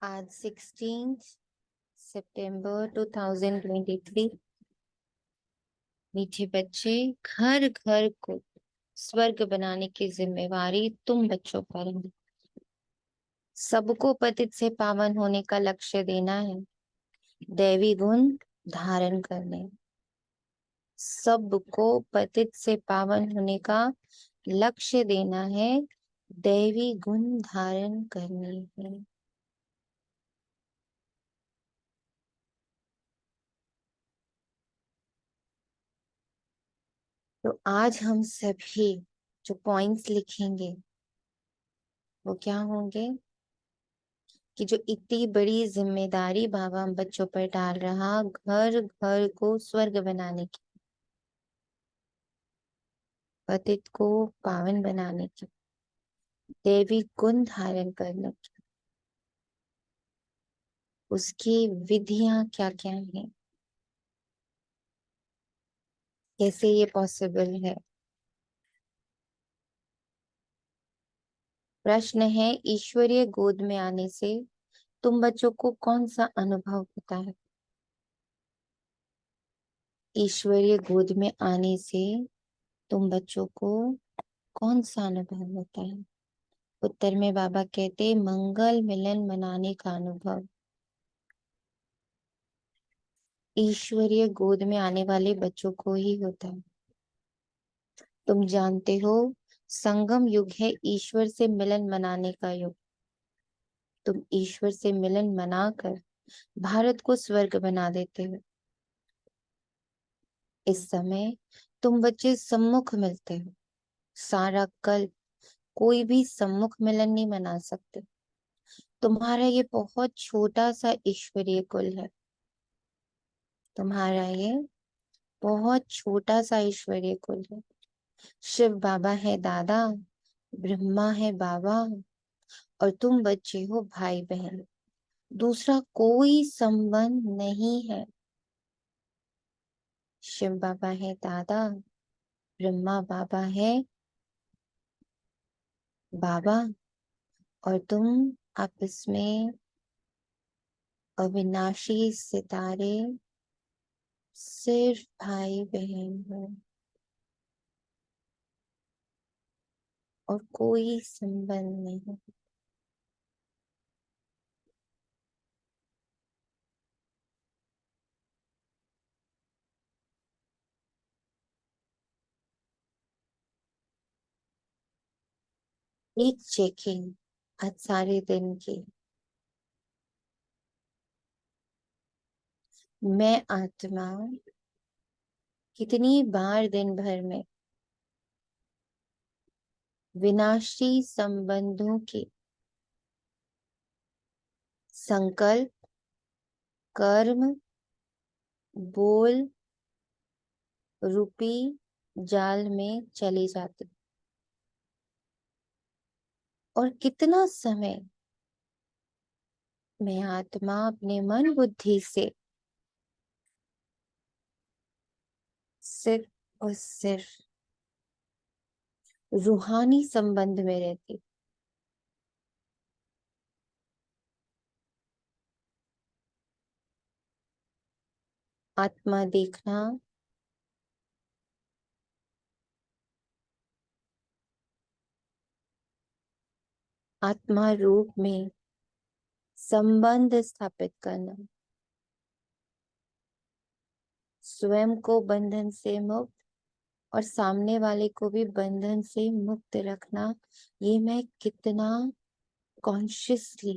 आज 16 सितंबर 2023। मीठे बच्चे, घर घर को स्वर्ग बनाने की जिम्मेवारी तुम बच्चों पर है। सबको पतित से पावन होने का लक्ष्य देना है, दैवी गुण धारण करने। सबको पतित से पावन होने का लक्ष्य देना है, दैवी गुण धारण करने है। तो आज हम सभी जो पॉइंट्स लिखेंगे वो क्या होंगे कि जो इतनी बड़ी जिम्मेदारी बाबा हम बच्चों पर डाल रहा, घर घर को स्वर्ग बनाने की, पतित को पावन बनाने की, देवी गुण धारण करने की, उसकी विधियां क्या क्या हैं, कैसे ये पॉसिबल है। प्रश्न है, ईश्वरीय गोद में आने से तुम बच्चों को कौन सा अनुभव होता है? ईश्वरीय गोद में आने से तुम बच्चों को कौन सा अनुभव होता है? उत्तर में बाबा कहते, मंगल मिलन मनाने का अनुभव। ईश्वरीय गोद में आने वाले बच्चों को ही होता है। तुम जानते हो, संगम युग है ईश्वर से मिलन मनाने का युग। तुम ईश्वर से मिलन मनाकर भारत को स्वर्ग बना देते हो। इस समय तुम बच्चे सम्मुख मिलते हो। सारा कल कोई भी सम्मुख मिलन नहीं मना सकते। तुम्हारा ये बहुत छोटा सा ईश्वरीय कुल है। तुम्हारा ये बहुत छोटा सा ईश्वरीय कुल है। शिव बाबा है दादा, ब्रह्मा है बाबा, और तुम बच्चे हो भाई बहन। दूसरा कोई संबंध नहीं है। शिव बाबा है दादा, ब्रह्मा बाबा है बाबा, और तुम आपस में अविनाशी सितारे, सिर्फ भाई बहन हो और कोई संबंध नहीं। एक चेकिंग आज सारे दिन की। मैं आत्मा कितनी बार दिन भर में विनाशी संबंधों के संकल्प, कर्म, बोल रूपी जाल में चली जाती, और कितना समय मैं आत्मा अपने मन बुद्धि से सिर्फ और सिर्फ रूहानी संबंध में रहती। आत्मा देखना, आत्मा रूप में संबंध स्थापित करना, स्वयं को बंधन से मुक्त और सामने वाले को भी बंधन से मुक्त रखना, ये मैं कितना कॉन्शियसली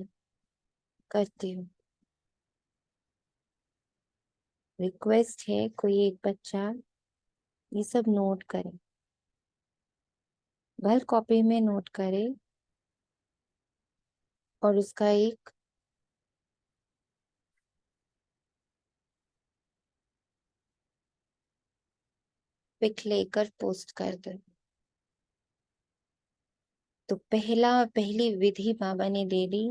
करती हूँ। रिक्वेस्ट है, कोई एक बच्चा ये सब नोट करे, भर कॉपी में नोट करे और उसका एक पिक लेकर पोस्ट कर दे। तो पहली विधि बाबा ने दे दी,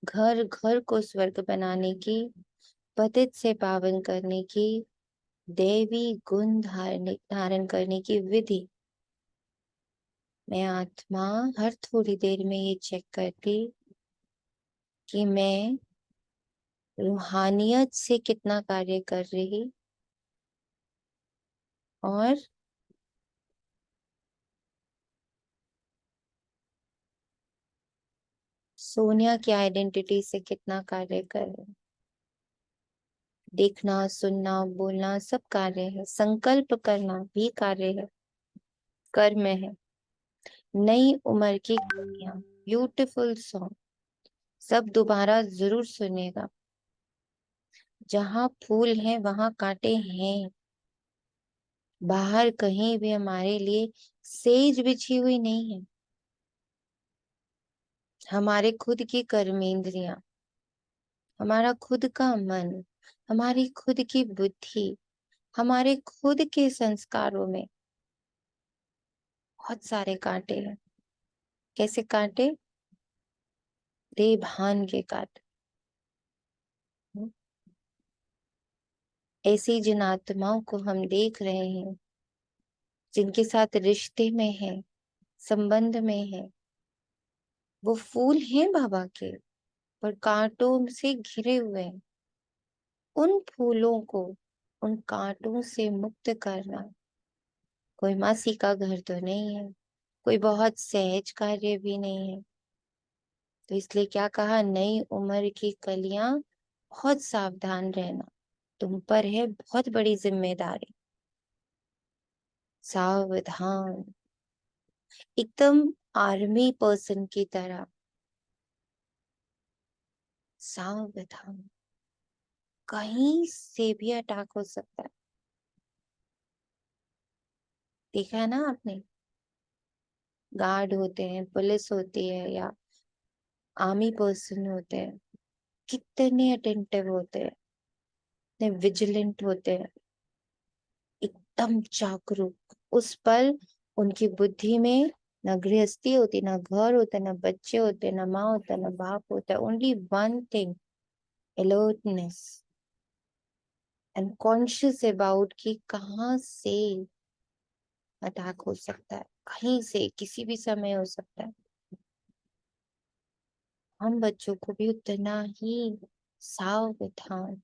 घर घर को स्वर्ग बनाने की, पतित से पावन करने की, देवी गुण धारण करने की विधि। मैं आत्मा हर थोड़ी देर में ये चेक करती कि मैं रूहानियत से कितना कार्य कर रही, और सोनिया की आइडेंटिटी से कितना कार्य कर रही। देखना, सुनना, बोलना सब कार्य है, संकल्प करना भी कार्य है, कर्म है। नई उम्र की कहानियां, ब्यूटीफुल सॉन्ग, सब दोबारा जरूर सुनेगा। जहाँ फूल है वहां कांटे हैं, बाहर कहीं भी हमारे लिए सेज बिछी हुई नहीं है। हमारे खुद की कर्मेंद्रियां, हमारा खुद का मन, हमारी खुद की बुद्धि, हमारे खुद के संस्कारों में बहुत सारे कांटे हैं। कैसे कांटे? देभान के कांटे। ऐसी जिन आत्माओं को हम देख रहे हैं, जिनके साथ रिश्ते में है, संबंध में है, वो फूल हैं बाबा के, पर कांटों से घिरे हुए हैं। उन फूलों को उन कांटों से मुक्त करना कोई मासी का घर तो नहीं है, कोई बहुत सहज कार्य भी नहीं है। तो इसलिए क्या कहा, नई उम्र की कलियां, बहुत सावधान रहना, तुम पर है बहुत बड़ी जिम्मेदारी। सावधान, एकदम आर्मी पर्सन की तरह सावधान। कहीं से भी अटैक हो सकता है। देखा है ना आपने, गार्ड होते हैं, पुलिस होती है, या आर्मी पर्सन होते हैं, कितने अटेंटिव होते हैं, कितने विजिलेंट होते हैं, एकदम जागरूक। उस पल उनकी बुद्धि में न गृहस्थी होती, ना घर होता, ना बच्चे होते, ना माँ होता, ना बाप होता, only one thing, alertness and conscious about कि कहाँ से अटैक हो सकता है, कहीं से किसी भी समय हो सकता है। हम बच्चों को भी उतना ही सावधान।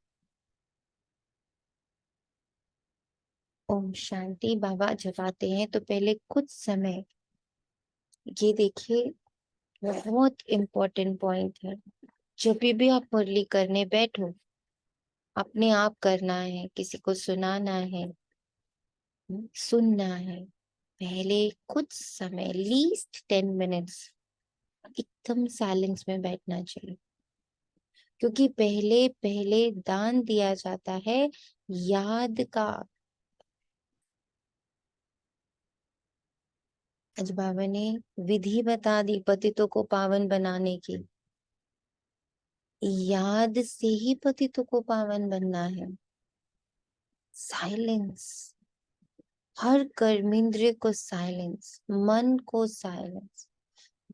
ओम शांति। बाबा जब आते हैं तो पहले कुछ समय, ये देखिए बहुत इम्पोर्टेंट पॉइंट है, जब भी आप मुरली करने बैठो, अपने आप करना है, किसी को सुनाना है, सुनना है, पहले कुछ समय लीस्ट 10 मिनट्स एकदम साइलेंस में बैठना चाहिए। क्योंकि पहले पहले दान दिया जाता है याद का। आज बाबा ने विधि बता दी पतितों को पावन बनाने की। याद से ही पतितों को पावन बनना है। साइलेंस, हर कर्मेंद्रिय को साइलेंस, मन को साइलेंस,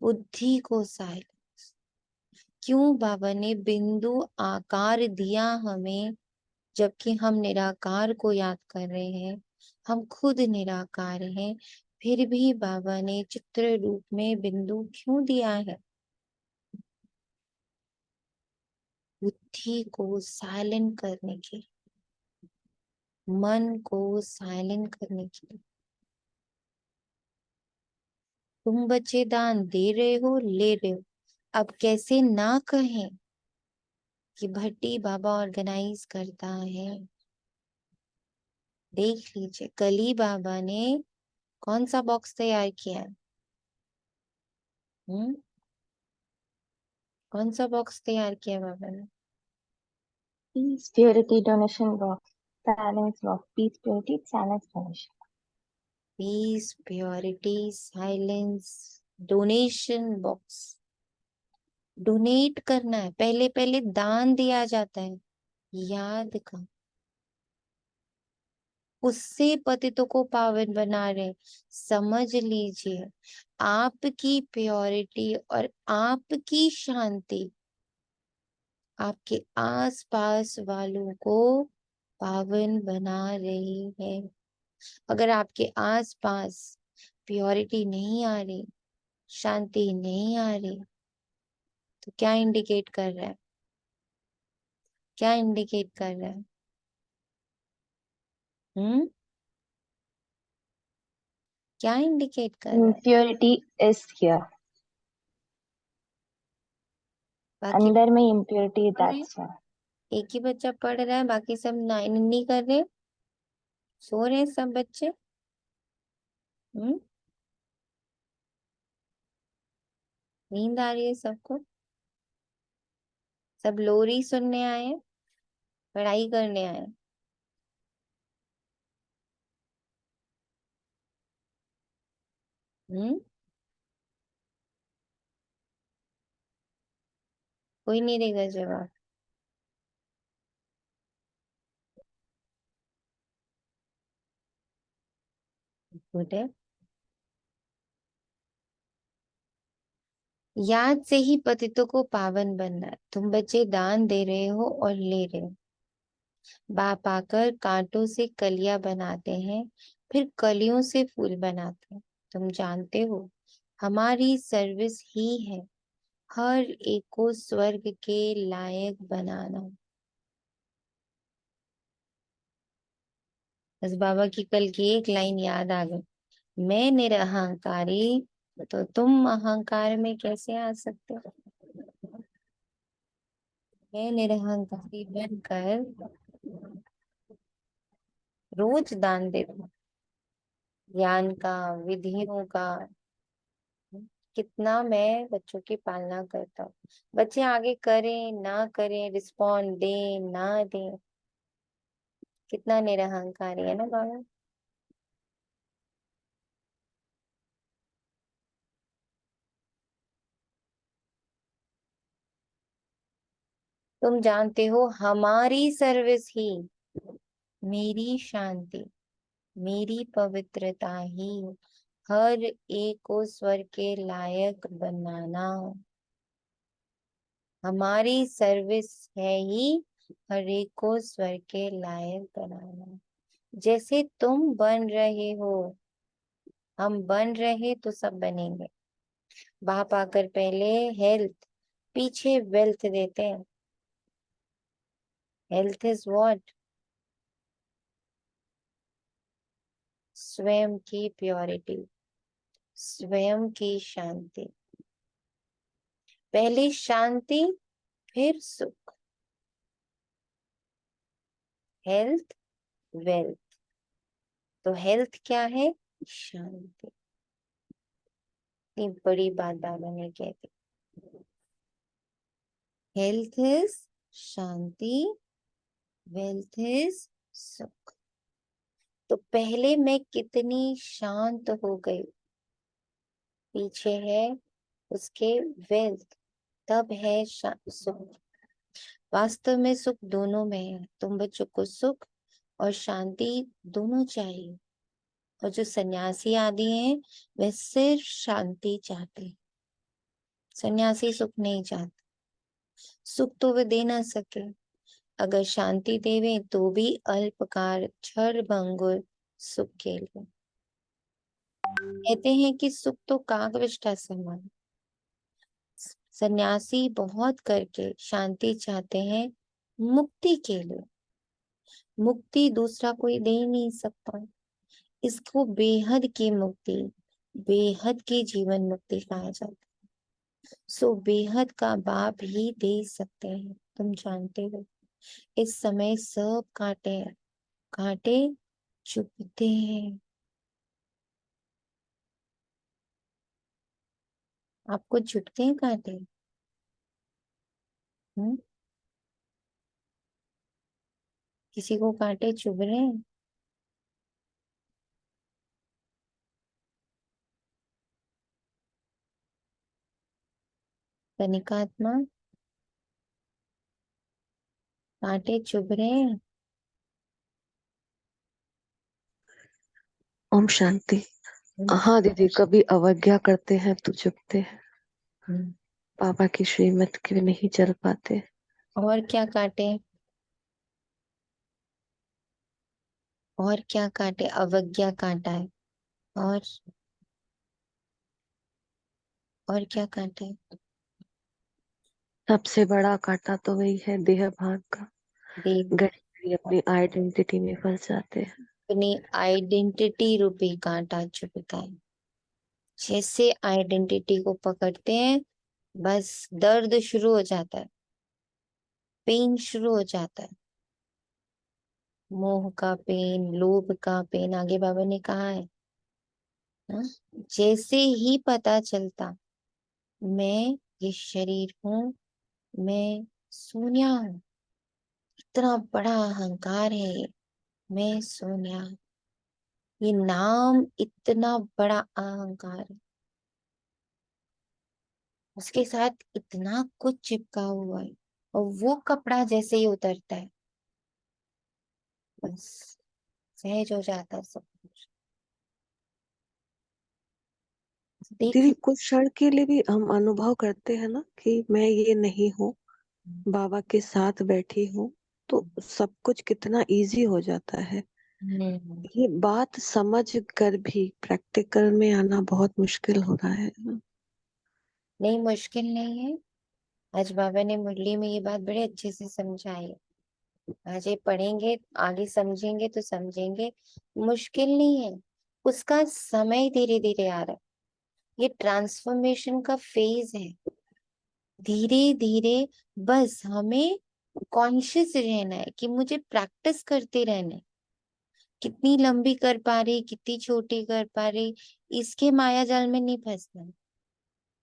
बुद्धि को साइलेंस। क्यों बाबा ने बिंदु आकार दिया हमें, जबकि हम निराकार को याद कर रहे हैं, हम खुद निराकार हैं, फिर भी बाबा ने चित्र रूप में बिंदु क्यों दिया है? बुद्धि को साइलेंट करने के लिए, मन को साइलेंट करने के लिए। तुम बच्चे दान दे रहे हो, ले रहे हो, अब कैसे ना कहें कि भट्टी बाबा ऑर्गेनाइज करता है। देख लीजिए कल ही बाबा ने कौन सा बॉक्स तैयार किया है। कौन सा बॉक्स तैयार किया बाबा ने? Peace, purity, donation box, silence box, peace, purity, silence, donation. Peace, purity, silence, donation box. Donate करना है, पहले पहले दान दिया जाता है याद का। उससे पतितों को पावन बना रहे। समझ लीजिए, आपकी प्योरिटी और आपकी शांति आपके आसपास वालों को पावन बना रही है। अगर आपके आसपास प्योरिटी नहीं आ रही, शांति नहीं आ रही, तो क्या इंडिकेट कर रहा है? क्या इंडिकेट कर रहा है? हम्म क्या इंडिकेट कर रहा है? Impurity is here. बाकी अंदर में impurity, पढ़ रहे हैं? that's why. एक ही बच्चा पढ़ रहा है, बाकी सब नहीं कर रहे, सो रहे हैं सब बच्चे। हम्म नींद आ रही है सबको? सब लोरी सुनने आए हैं, पढ़ाई करने आए हैं? हम्म कोई नहीं देगा जवाब। गुड है। याद से ही पतितों को पावन बनना है। तुम बच्चे दान दे रहे हो और ले रहे हो। बाप आकर कांटों से कलियां बनाते हैं, फिर कलियों से फूल बनाते हैं। तुम जानते हो, हमारी सर्विस ही है हर एक को स्वर्ग के लायक बनाना। बस बाबा की कल की एक लाइन याद आ गई, मैं निरहंकारी, तो तुम अहंकार में कैसे आ सकते हो? मैं निरहंकारी बनकर रोज दान देता हूँ, ज्ञान का, विधियों का। कितना मैं बच्चों की पालना करता हूँ। बच्चे आगे करें ना करें, रिस्पॉन्ड दें ना दें, कितना निरहंकारी है ना बाबा। तुम जानते हो, हमारी सर्विस ही मेरी शांति, मेरी पवित्रता ही हर एक को स्वर्ग के लायक बनाना। हमारी सर्विस है ही हर एक को स्वर्ग के लायक बनाना। जैसे तुम बन रहे हो, हम बन रहे तो सब बनेंगे। बाप आकर पहले हेल्थ, पीछे वेल्थ देते हैं। Health is what? स्वयं की प्योरिटी, स्वयं की शांति। पहले शांति, फिर सुख। Health, wealth. तो हेल्थ क्या है? शांति। इतनी बड़ी बात बाबा ने कह दी। हेल्थ इज शांति, वेल्थ इज सुख। तो पहले मैं कितनी शांत हो गई, पीछे है उसके वेल्थ, तब है सुख। वास्तव में सुख दोनों में है। तुम बच्चों को सुख और शांति दोनों चाहिए। और जो सन्यासी आदि हैं, वे सिर्फ शांति चाहते हैं। सन्यासी सुख नहीं चाहते। सुख तो वे दे ना सके, अगर शांति देवे तो भी अल्पकाल क्षण भंगुर सुख के लिए। कहते हैं कि सुख तो कागविष्ठा समान। सन्यासी बहुत करके शांति चाहते हैं मुक्ति के लिए। मुक्ति दूसरा कोई दे नहीं सकता। इसको बेहद की मुक्ति, बेहद की जीवन मुक्ति कहा जाता है। सो बेहद का बाप ही दे सकते हैं। तुम जानते हो, इस समय सब कांटे हैं, कांटे चुभते हैं। आपको चुभते हैं कांटे? हम्म किसी को कांटे चुभ रहे हैं? तनिकात्मा, कांटे चुभ रहे हैं? ओम शांति। हम्म, हाँ दीदी, कभी अवज्ञा करते हैं तो चुभते हैं। हम्म। पापा की श्रीमत के नहीं चल पाते। और क्या काटे? और क्या काटे? अवज्ञा काटा है। और और क्या काटे? सबसे बड़ा कांटा तो वही है देह भाग का। देव घड़ी घड़ी अपनी आइडेंटिटी में फंस जाते हैं। अपनी आइडेंटिटी रूपी कांटा चुभता है। जैसे आइडेंटिटी को पकड़ते हैं, बस दर्द शुरू हो जाता है, पेन शुरू हो जाता है। मोह का पेन, लोभ का पेन, आगे बाबा ने कहा है ना? जैसे ही पता चलता मैं ये शरीर हूँ, मैं सोनिया हूँ, इतना बड़ा अहंकार है ये, मैं सोनिया, ये नाम इतना बड़ा अहंकार है, उसके साथ इतना कुछ चिपका हुआ है, और वो कपड़ा जैसे ही उतरता है, बस सहज हो जाता है सब कुछ। देख, दीदी कुछ क्षण के लिए भी हम अनुभव करते हैं ना कि मैं ये नहीं हूँ, बाबा के साथ बैठी हूँ, तो सब कुछ कितना इजी हो जाता है। हम्म, ये बात समझ कर भी प्रैक्टिकल में आना बहुत मुश्किल हो रहा है। नहीं मुश्किल नहीं है। आज बाबा ने मुरली में ये बात बड़े अच्छे से समझाई है। आज ये पढ़ेंगे, आगे समझेंगे तो समझेंगे, मुश्किल नहीं है। उसका समय धीरे धीरे आ रहा है, ये ट्रांसफॉर्मेशन का फेज है, धीरे धीरे। बस हमें कॉन्शियस रहना है कि मुझे प्रैक्टिस करते रहना है। कितनी लंबी कर पा रही, कितनी छोटी कर पा रही, इसके माया जाल में नहीं फंसना है।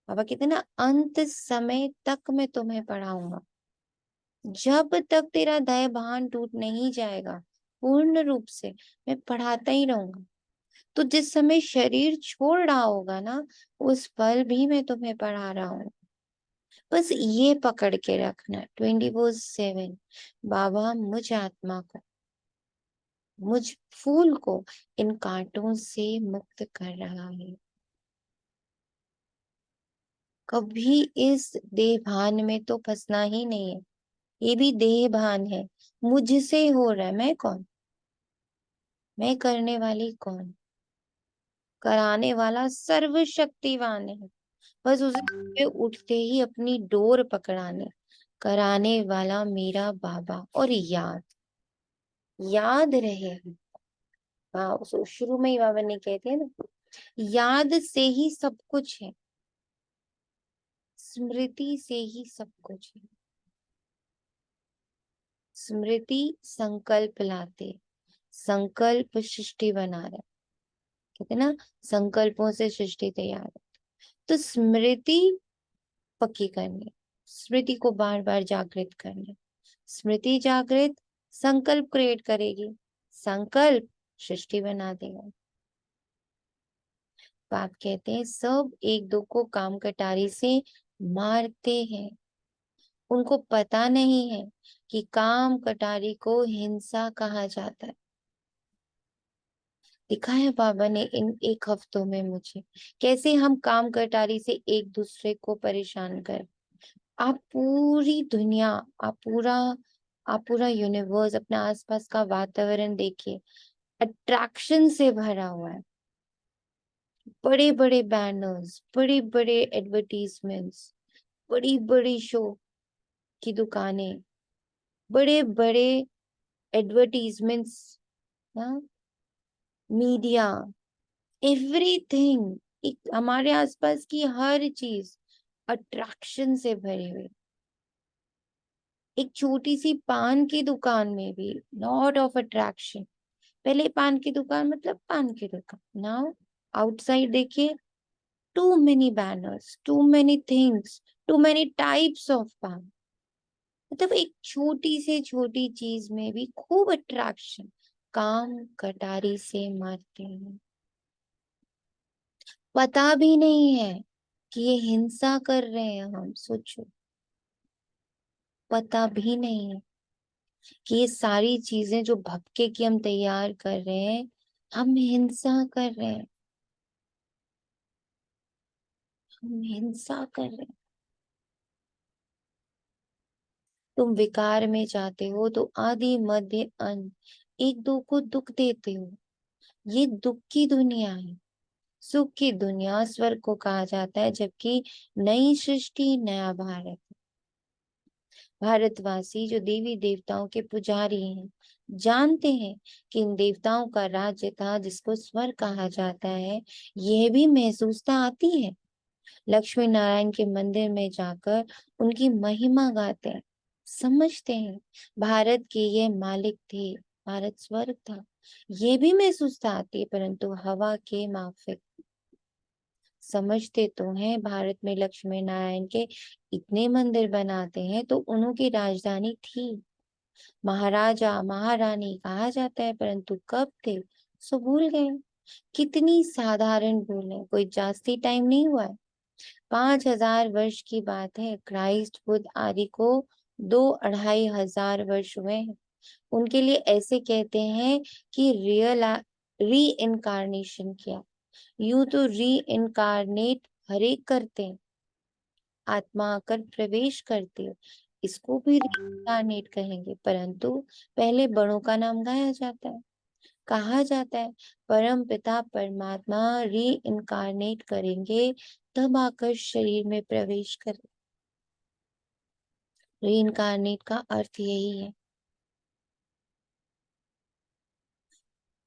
बाबा कहते हैं ना, अंत समय तक मैं तुम्हें पढ़ाऊंगा। जब तक तेरा दया भान टूट नहीं जाएगा पूर्ण रूप से, मैं पढ़ाता ही रहूंगा। तो जिस समय शरीर छोड़ रहा होगा ना, उस पल भी मैं तुम्हें पढ़ा रहा हूँ। बस ये पकड़ के रखना 24/7, बाबा मुझ आत्मा को, मुझ फूल को इन कांटों से मुक्त कर रहा है। कभी इस देह भान में तो फंसना ही नहीं है। ये भी देह भान है, मुझसे हो रहा है, मैं कौन, मैं करने वाली कौन, कराने वाला सर्वशक्तिवान है। बस उसे सुबह उठते ही अपनी डोर पकड़ाने, कराने वाला मेरा बाबा। और याद, याद रहे। हाँ, शुरू में ही बाबा ने कहते हैं ना, याद से ही सब कुछ है, स्मृति से ही सब कुछ है। स्मृति संकल्प लाते, संकल्प सृष्टि बना रहा है। कहते हैं ना, संकल्पों से सृष्टि तैयार है। तो स्मृति पक्की करनी, स्मृति को बार बार जागृत करना। स्मृति जागृत संकल्प क्रिएट करेगी, संकल्प सृष्टि बना देगा। बाप कहते हैं सब एक दो को काम कटारी से मारते हैं, उनको पता नहीं है कि काम कटारी को हिंसा कहा जाता है। दिखाया बाबा ने इन 1 हफ्तों में मुझे कैसे हम काम कटारी से एक दूसरे को परेशान कर। आप पूरी दुनिया, आप पूरा आप पूरा यूनिवर्स, अपने आसपास का वातावरण देखिए, अट्रैक्शन से भरा हुआ है। बड़े बड़े बैनर्स, बड़े बड़े एडवर्टीजमेंट्स, बड़ी बड़ी शो की दुकानें, बड़े बड़े एडवर्टीजमेंट्स, मीडिया, एवरीथिंग। हमारे आसपास की हर चीज अट्रैक्शन से भरी हुई। एक छोटी सी पान की दुकान में भी लॉट ऑफ अट्रैक्शन। पहले पान की दुकान मतलब पान की दुकान, नाउ आउटसाइड देखिए, too many banners, too many things, too many types of पान। मतलब एक छोटी से छोटी चीज में भी खूब अट्रैक्शन। काम कटारी से मारते हैं, पता भी नहीं है कि ये हिंसा कर रहे हैं हम, सोचो। पता भी नहीं है कि ये सारी चीजें जो भपके की हम तैयार कर रहे हैं, हम हिंसा कर रहे हैं, हम हिंसा कर रहे हैं। तुम विकार में जाते हो तो आदि मध्य अंत एक दो को दुख देते हो। ये दुख की दुनिया है। सुख की दुनिया स्वर्ग को कहा जाता है, जबकि नई सृष्टि, नया भारत। भारतवासी जो देवी देवताओं के पुजारी हैं जानते हैं कि इन देवताओं का राज्य था जिसको स्वर्ग कहा जाता है। यह भी महसूसता आती है। लक्ष्मी नारायण के मंदिर में जाकर उनकी महिमा गाते हैं, समझते हैं भारत के ये मालिक थे, भारत स्वर्ग था। ये भी महसूसता आती है, परंतु हवा के माफिक। समझते तो हैं भारत में लक्ष्मी नारायण के इतने मंदिर बनाते हैं तो उन्होंने राजधानी थी, महाराजा महारानी कहा जाता है, परंतु कब थे सो भूल गए। कितनी साधारण भूल है, कोई जास्ती टाइम नहीं हुआ है। 5,000 वर्ष की बात है। क्राइस्ट बुद्ध आदि को 2-2,500 वर्ष हुए हैं। उनके लिए ऐसे कहते हैं कि री इनकारनेशन किया। यूं तो री इनकारनेट हर एक करते हैं, आत्मा आकर प्रवेश करती है, इसको भी री इनकारनेट कहेंगे, परंतु पहले बड़ों का नाम गाया जाता है। कहा जाता है परम पिता परमात्मा री इनकारनेट करेंगे तब आकर शरीर में प्रवेश करें। री इनकारनेट का अर्थ यही है।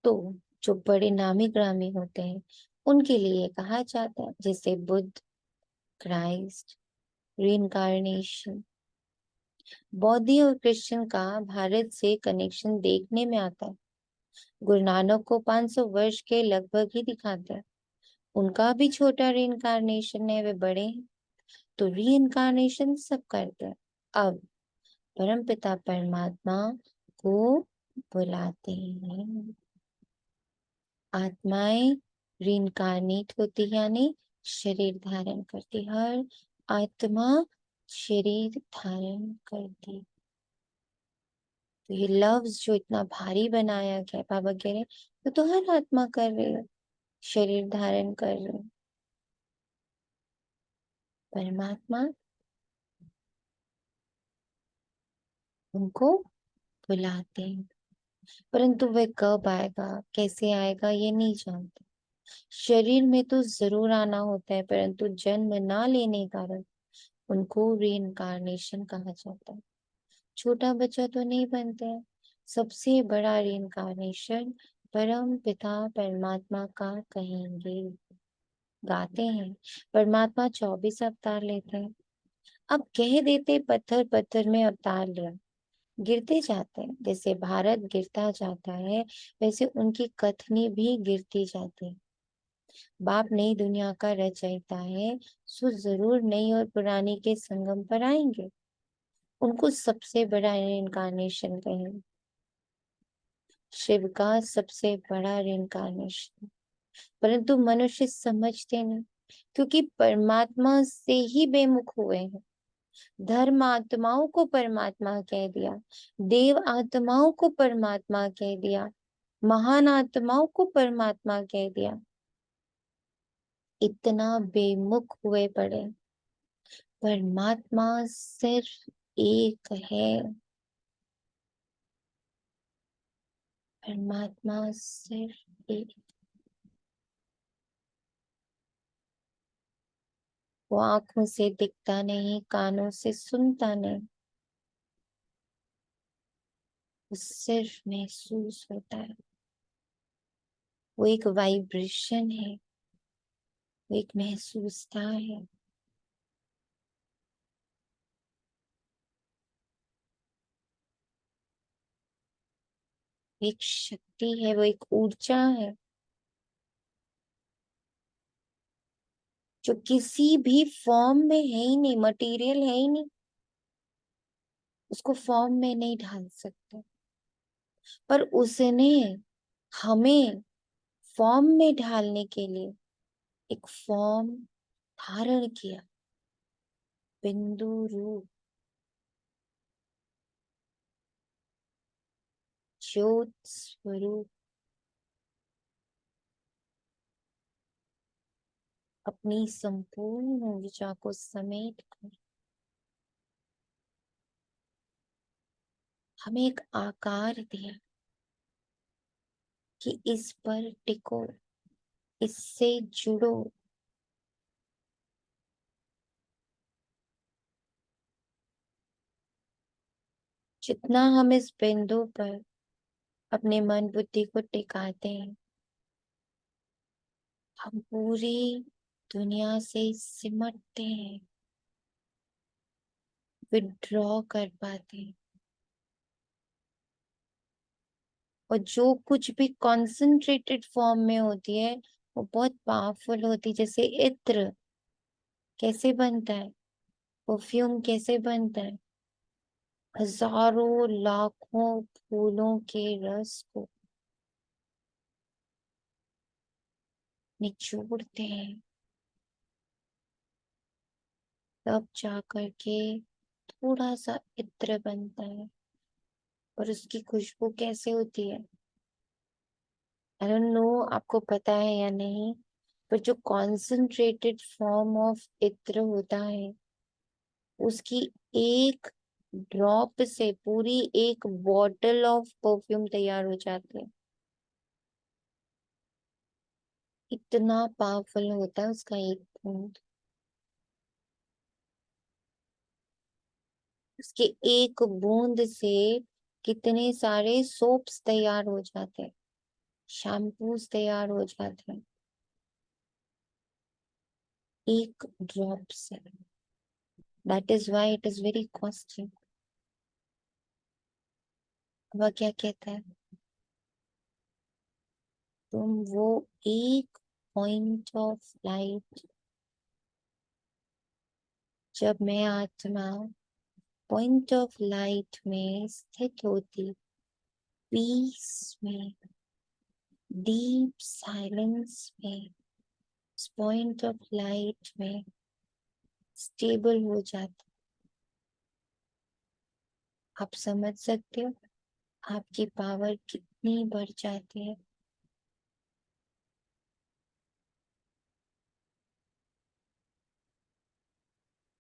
तो जो बड़े नामी ग्रामी होते हैं उनके लिए कहा जाता है, जैसे बुद्ध, क्राइस्ट, री इनकारनेशन। बौद्ध और क्रिश्चियन का भारत से कनेक्शन देखने में आता है। गुरु नानक को 500 वर्ष के लगभग ही दिखाते हैं। उनका भी छोटा री इनकारनेशन है, वे बड़े हैं। तो री इनकारनेशन सब करते हैं। अब परमपिता परमात्मा को बुलाते हैं। आत्माएं रीइंकारनेट होती यानी शरीर धारण करती। हर आत्मा शरीर धारण करती। तो ये लफ्ज जो इतना भारी बनाया गया, बाबा कह रहे तो हर आत्मा कर रही है, शरीर धारण कर रही है। परमात्मा उनको बुलाते हैं, परंतु वह कब आएगा कैसे आएगा ये नहीं जानते। शरीर में तो जरूर आना होता है, परंतु जन्म ना लेने के कारण उनको रीइंकारनेशन कहा जाता है। छोटा बच्चा तो नहीं बनते हैं। सबसे बड़ा रीइंकारनेशन परम पिता परमात्मा का कहेंगे, गाते हैं। परमात्मा 24 अवतार लेते हैं। अब कह देते पत्थर पत्थर में अवतार लिया, गिरते जाते हैं। जैसे भारत गिरता जाता है वैसे उनकी कथनी भी गिरती जाती है। बाप नई दुनिया का रचयिता है, सो जरूर नई और पुरानी के संगम पर आएंगे। उनको सबसे बड़ा इनकारनेशन कहेंगे, शिव का सबसे बड़ा इनकारनेशन। परंतु मनुष्य समझते नहीं, क्योंकि परमात्मा से ही बेमुख हुए हैं। धर्म आत्माओं को परमात्मा कह दिया, देव आत्माओं को परमात्मा कह दिया, महान आत्माओं को परमात्मा कह दिया। इतना बेमुख हुए पड़े। परमात्मा सिर्फ एक है। परमात्मा सिर्फ एक। वो आंखों से दिखता नहीं, कानों से सुनता नहीं, वो सिर्फ महसूस होता है। वो एक वाइब्रेशन है, वो एक महसूसता है। एक शक्ति है, वो एक ऊर्जा है जो किसी भी फॉर्म में है ही नहीं, मटेरियल है ही नहीं, उसको फॉर्म में नहीं ढाल सकते। पर उसने हमें फॉर्म में ढालने के लिए एक फॉर्म धारण किया, बिंदु रूप, ज्योत स्वरूप। अपनी संपूर्ण ऊर्जा को समेट कर हमें एक आकार दिया कि इस पर टिको, इससे जुड़ो। जितना हम इस बिंदु पर अपने मन बुद्धि को टिकाते हैं, हम पूरी दुनिया से सिमटते हैं, विड्रॉ कर पाते हैं। और जो कुछ भी कॉन्सेंट्रेटेड फॉर्म में होती है वो बहुत पावरफुल होती है। जैसे इत्र कैसे बनता है, परफ्यूम कैसे बनता है, हजारों लाखों फूलों के रस को निचोड़ते हैं, तब जा करके थोड़ा सा इत्र बनता है। और उसकी खुशबू कैसे होती है, आई डोंट नो आपको पता है या नहीं, पर जो कॉन्सेंट्रेटेड फॉर्म ऑफ इत्र होता है, उसकी एक ड्रॉप से पूरी एक बॉटल ऑफ परफ्यूम तैयार हो जाती है। इतना पावरफुल होता है उसका एक बूंद। उसके एक बूंद से कितने सारे सोप्स तैयार हो जाते हैं, शैम्पूस तैयार हो जाते हैं, एक ड्रॉप से। That is why it is very costly. वह क्या कहता है, तुम वो एक पॉइंट ऑफ लाइट, जब मैं आत्मा पॉइंट ऑफ लाइट में स्थित होती, पीस में, डीप साइलेंस में, पॉइंट ऑफ लाइट में स्टेबल हो जाती, आप समझ सकते हो आपकी पावर कितनी बढ़ जाती है।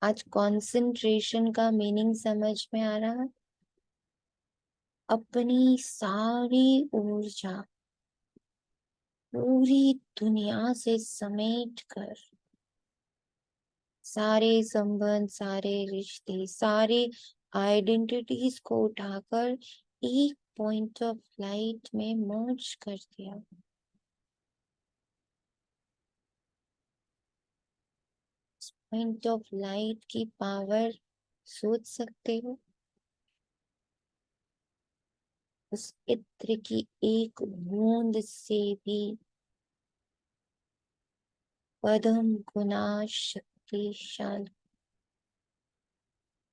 आज कंसंट्रेशन का मीनिंग समझ में आ रहा है। अपनी सारी ऊर्जा पूरी दुनिया से समेट कर, सारे संबंध, सारे रिश्ते, सारे आइडेंटिटीज को उठाकर एक पॉइंट ऑफ लाइट में मर्ज कर दिया। पॉइंट ऑफ लाइट की पावर सोच सकते हो। उस इत्र की एक बूंद से भी पदम गुना शक्तिशाली।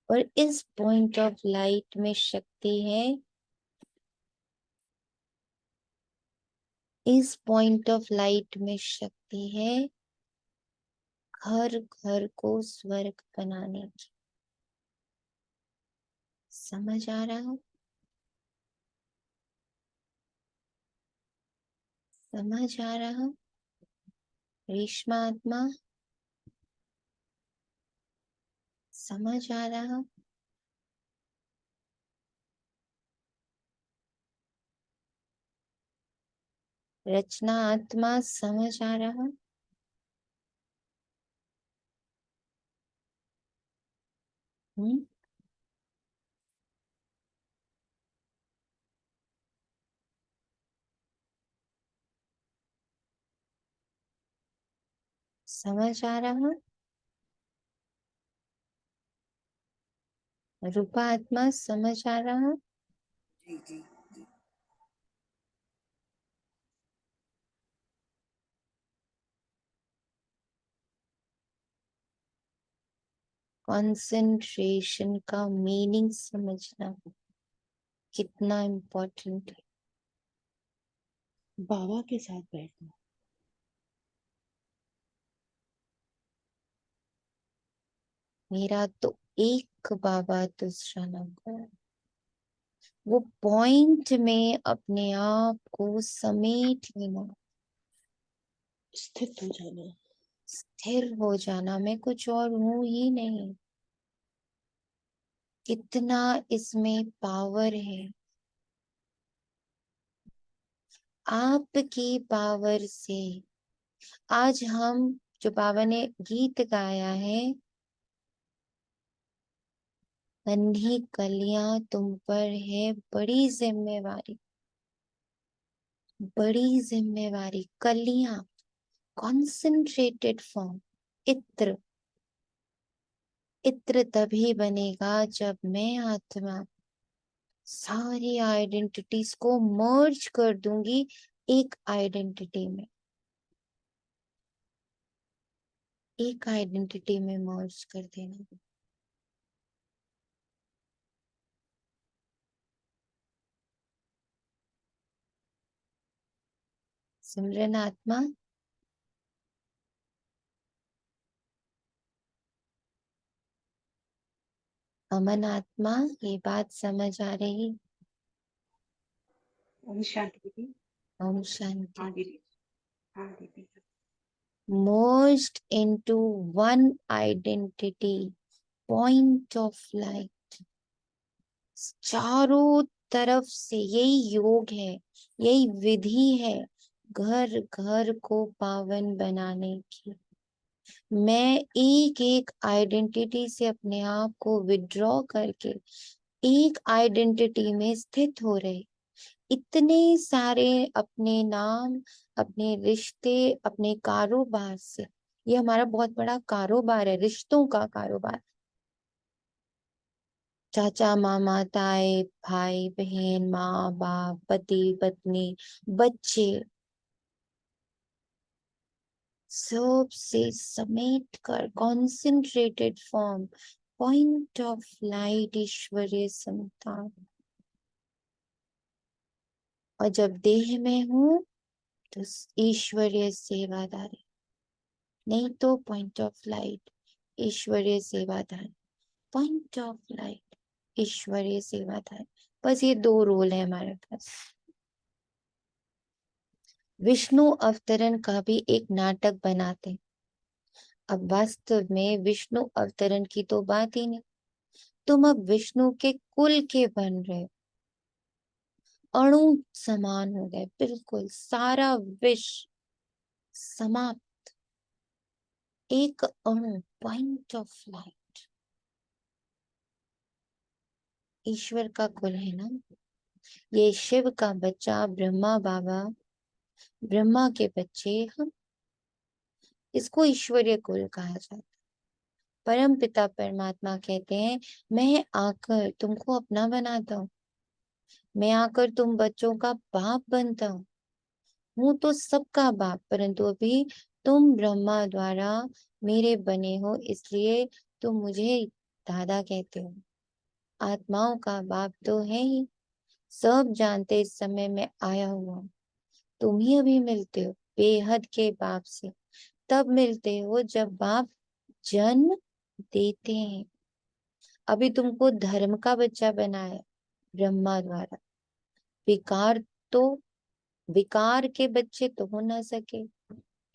और इस पॉइंट ऑफ लाइट में शक्ति है, इस पॉइंट ऑफ लाइट में शक्ति है घर घर को स्वर्ग बनाने की। समझ आ रहा हो, समझ आ रहा हो रेशमा आत्मा, समझ आ रहा हो। रचना आत्मा समझ आ रहा हो। हम्म, समझ आ रहा हो। रूपा आत्मा समझ आ रहा हो। जी जी जी। कंसंट्रेशन का मीनिंग समझना कितना इम्पोर्टेंट है। बाबा के साथ बैठना। मेरा तो एक बाबा दूसरा ना कोई। वो पॉइंट में अपने आप को समेट लेना, स्थित हो जाना। स्थिर हो जाना, मैं कुछ और हूं ही नहीं। कितना इसमें पावर है। आपकी पावर से आज हम, जो बाबा ने गीत गाया है, नन्ही कलियां तुम पर है बड़ी जिम्मेवारी, बड़ी जिम्मेवारी। कलियां, कॉन्सेंट्रेटेड फॉर्म, इत्र। इत्र तभी बनेगा जब मैं आत्मा सारी आइडेंटिटीज को मर्ज कर दूंगी एक आइडेंटिटी में, एक आइडेंटिटी में मर्ज कर देना। सिमरन आत्मा, अमन आत्मा, ये बात समझ आ रही? ओम शांति दीदी। ओम शांति। हाँ दीदी, हाँ दीदी। Merged into one identity, point of light। चारों तरफ से यही योग है, यही विधि है घर घर को पावन बनाने की। मैं एक एक आइडेंटिटी से अपने आप को विड्रॉ करके एक आइडेंटिटी में स्थित हो रहे। इतने सारे अपने नाम, अपने रिश्ते, अपने कारोबार से, ये हमारा बहुत बड़ा कारोबार है, रिश्तों का कारोबार। चाचा मामा ताए भाई बहन माँ बाप पति पत्नी बच्चे, सब से समेट कर concentrated form, point of light, ईश्वरीय संतान। और जब देह में हूं तो ईश्वरीय सेवादारी, नहीं तो पॉइंट ऑफ लाइट, ईश्वरीय सेवादारी, पॉइंट ऑफ लाइट, ईश्वरीय सेवादारी। बस ये दो रोल है हमारे पास। विष्णु अवतरण का भी एक नाटक बनाते। अब वास्तव में विष्णु अवतरण की तो बात ही नहीं, तुम अब विष्णु के कुल के बन रहे हो, अणु समान हो गए, बिल्कुल सारा विष समाप्त, एक अणु, पॉइंट ऑफ लाइट। ईश्वर का कुल है ना ये, शिव का बच्चा ब्रह्मा बाबा, ब्रह्मा के बच्चे हम, इसको ईश्वरीय कुल कहा जाता है। परम पिता परमात्मा कहते हैं मैं आकर तुमको अपना बनाता हूँ, मैं आकर तुम बच्चों का बाप बनता हूँ। हूँ तो सबका बाप, परंतु अभी तुम ब्रह्मा द्वारा मेरे बने हो, इसलिए तुम मुझे दादा कहते हो। आत्माओं का बाप तो है ही, सब जानते इस समय मैं आया हुआ हूँ। तुम ही अभी मिलते हो बेहद के बाप से, तब मिलते हो जब बाप जन्म देते हैं। अभी तुमको धर्म का बच्चा बनाया ब्रह्मा द्वारा, विकार तो, विकार के बच्चे तो हो ना सके,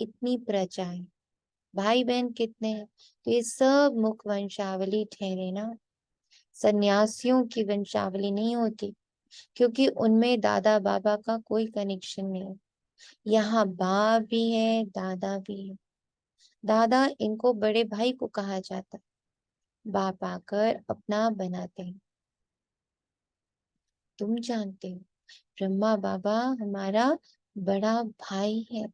इतनी प्रजा है, भाई बहन कितने हैं, तो ये सब मुख वंशावली ठहरे ना, सन्यासियों की वंशावली नहीं होती, क्योंकि उनमें दादा बाबा का कोई कनेक्शन नहीं है। यहाँ बाप भी है दादा भी है। दादा इनको बड़े भाई को कहा जाता, बाप आकर अपना बनाते हैं। तुम जानते हो ब्रह्मा बाबा हमारा बड़ा भाई है।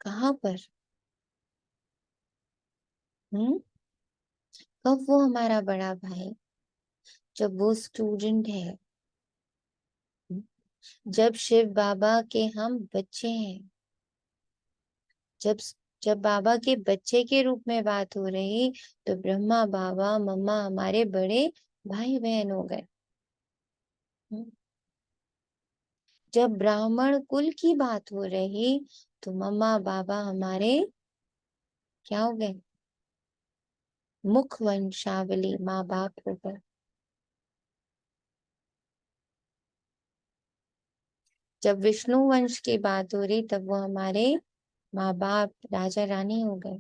कहाँ पर? कब वो हमारा बड़ा भाई? जब वो स्टूडेंट है, हम्म? जब शिव बाबा के हम बच्चे हैं, जब जब बाबा के बच्चे के रूप में बात हो रही, तो ब्रह्मा बाबा मम्मा हमारे बड़े भाई बहन हो गए। हम्म? जब ब्राह्मण कुल की बात हो रही, तो मम्मा बाबा हमारे क्या हो गए? मुख वंशावली माँ बाप हो गए। जब विष्णु वंश की बात हो रही, तब वो हमारे माँ बाप राजा रानी हो गए।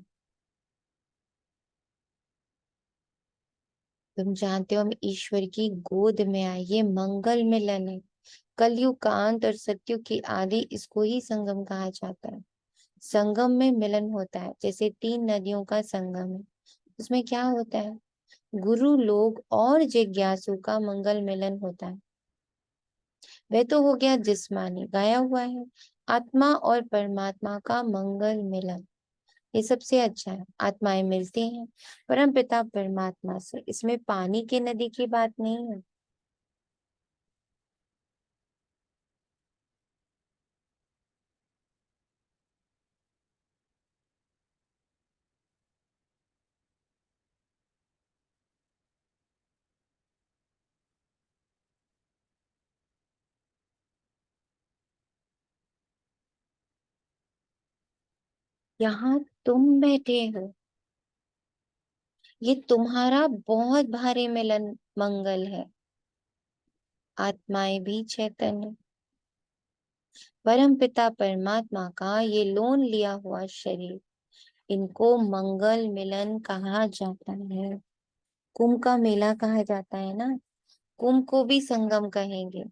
तुम जानते हो हम ईश्वर की गोद में आए, ये मंगल मिलन है। कलयुग का अंत और सतयुग की आदि, इसको ही संगम कहा जाता है। संगम में मिलन होता है, जैसे तीन नदियों का संगम है, उसमें क्या होता है? गुरु लोग और जिज्ञासु का मंगल मिलन होता है। वह तो हो गया जिस्मानी, गाया हुआ है। आत्मा और परमात्मा का मंगल मिलन, ये सबसे अच्छा है। आत्माएं मिलती हैं परम पिता परमात्मा से, इसमें पानी की नदी की बात नहीं है। यहाँ तुम बैठे हो, ये तुम्हारा बहुत भारी मिलन मंगल है। आत्माएं भी चैतन्य, परम पिता परमात्मा का ये लोन लिया हुआ शरीर, इनको मंगल मिलन कहा जाता है। कुंभ का मेला कहा जाता है ना, कुंभ को भी संगम कहेंगे।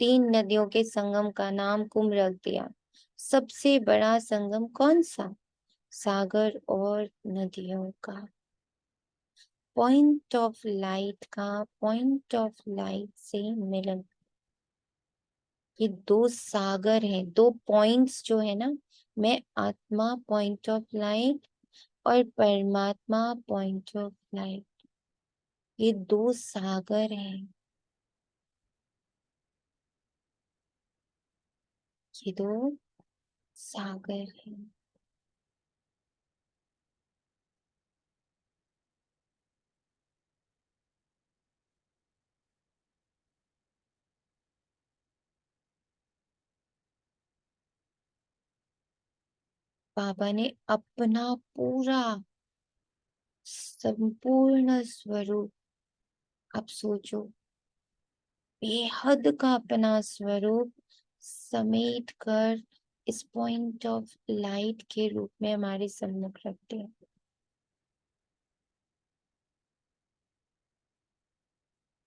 3 नदियों के संगम का नाम कुंभ रख दिया। सबसे बड़ा संगम कौन सा? सागर और नदियों का। पॉइंट ऑफ लाइट का पॉइंट ऑफ लाइट से मिलन, ये 2 सागर हैं, 2 पॉइंट्स जो है ना, मैं आत्मा पॉइंट ऑफ लाइट और परमात्मा पॉइंट ऑफ लाइट, ये 2 सागर हैं। ये 2 सागर हैं। बाबा ने अपना पूरा संपूर्ण स्वरूप, आप सोचो, बेहद का अपना स्वरूप समेट कर इस पॉइंट ऑफ लाइट के रूप में हमारे सम्मुख रखते हैं।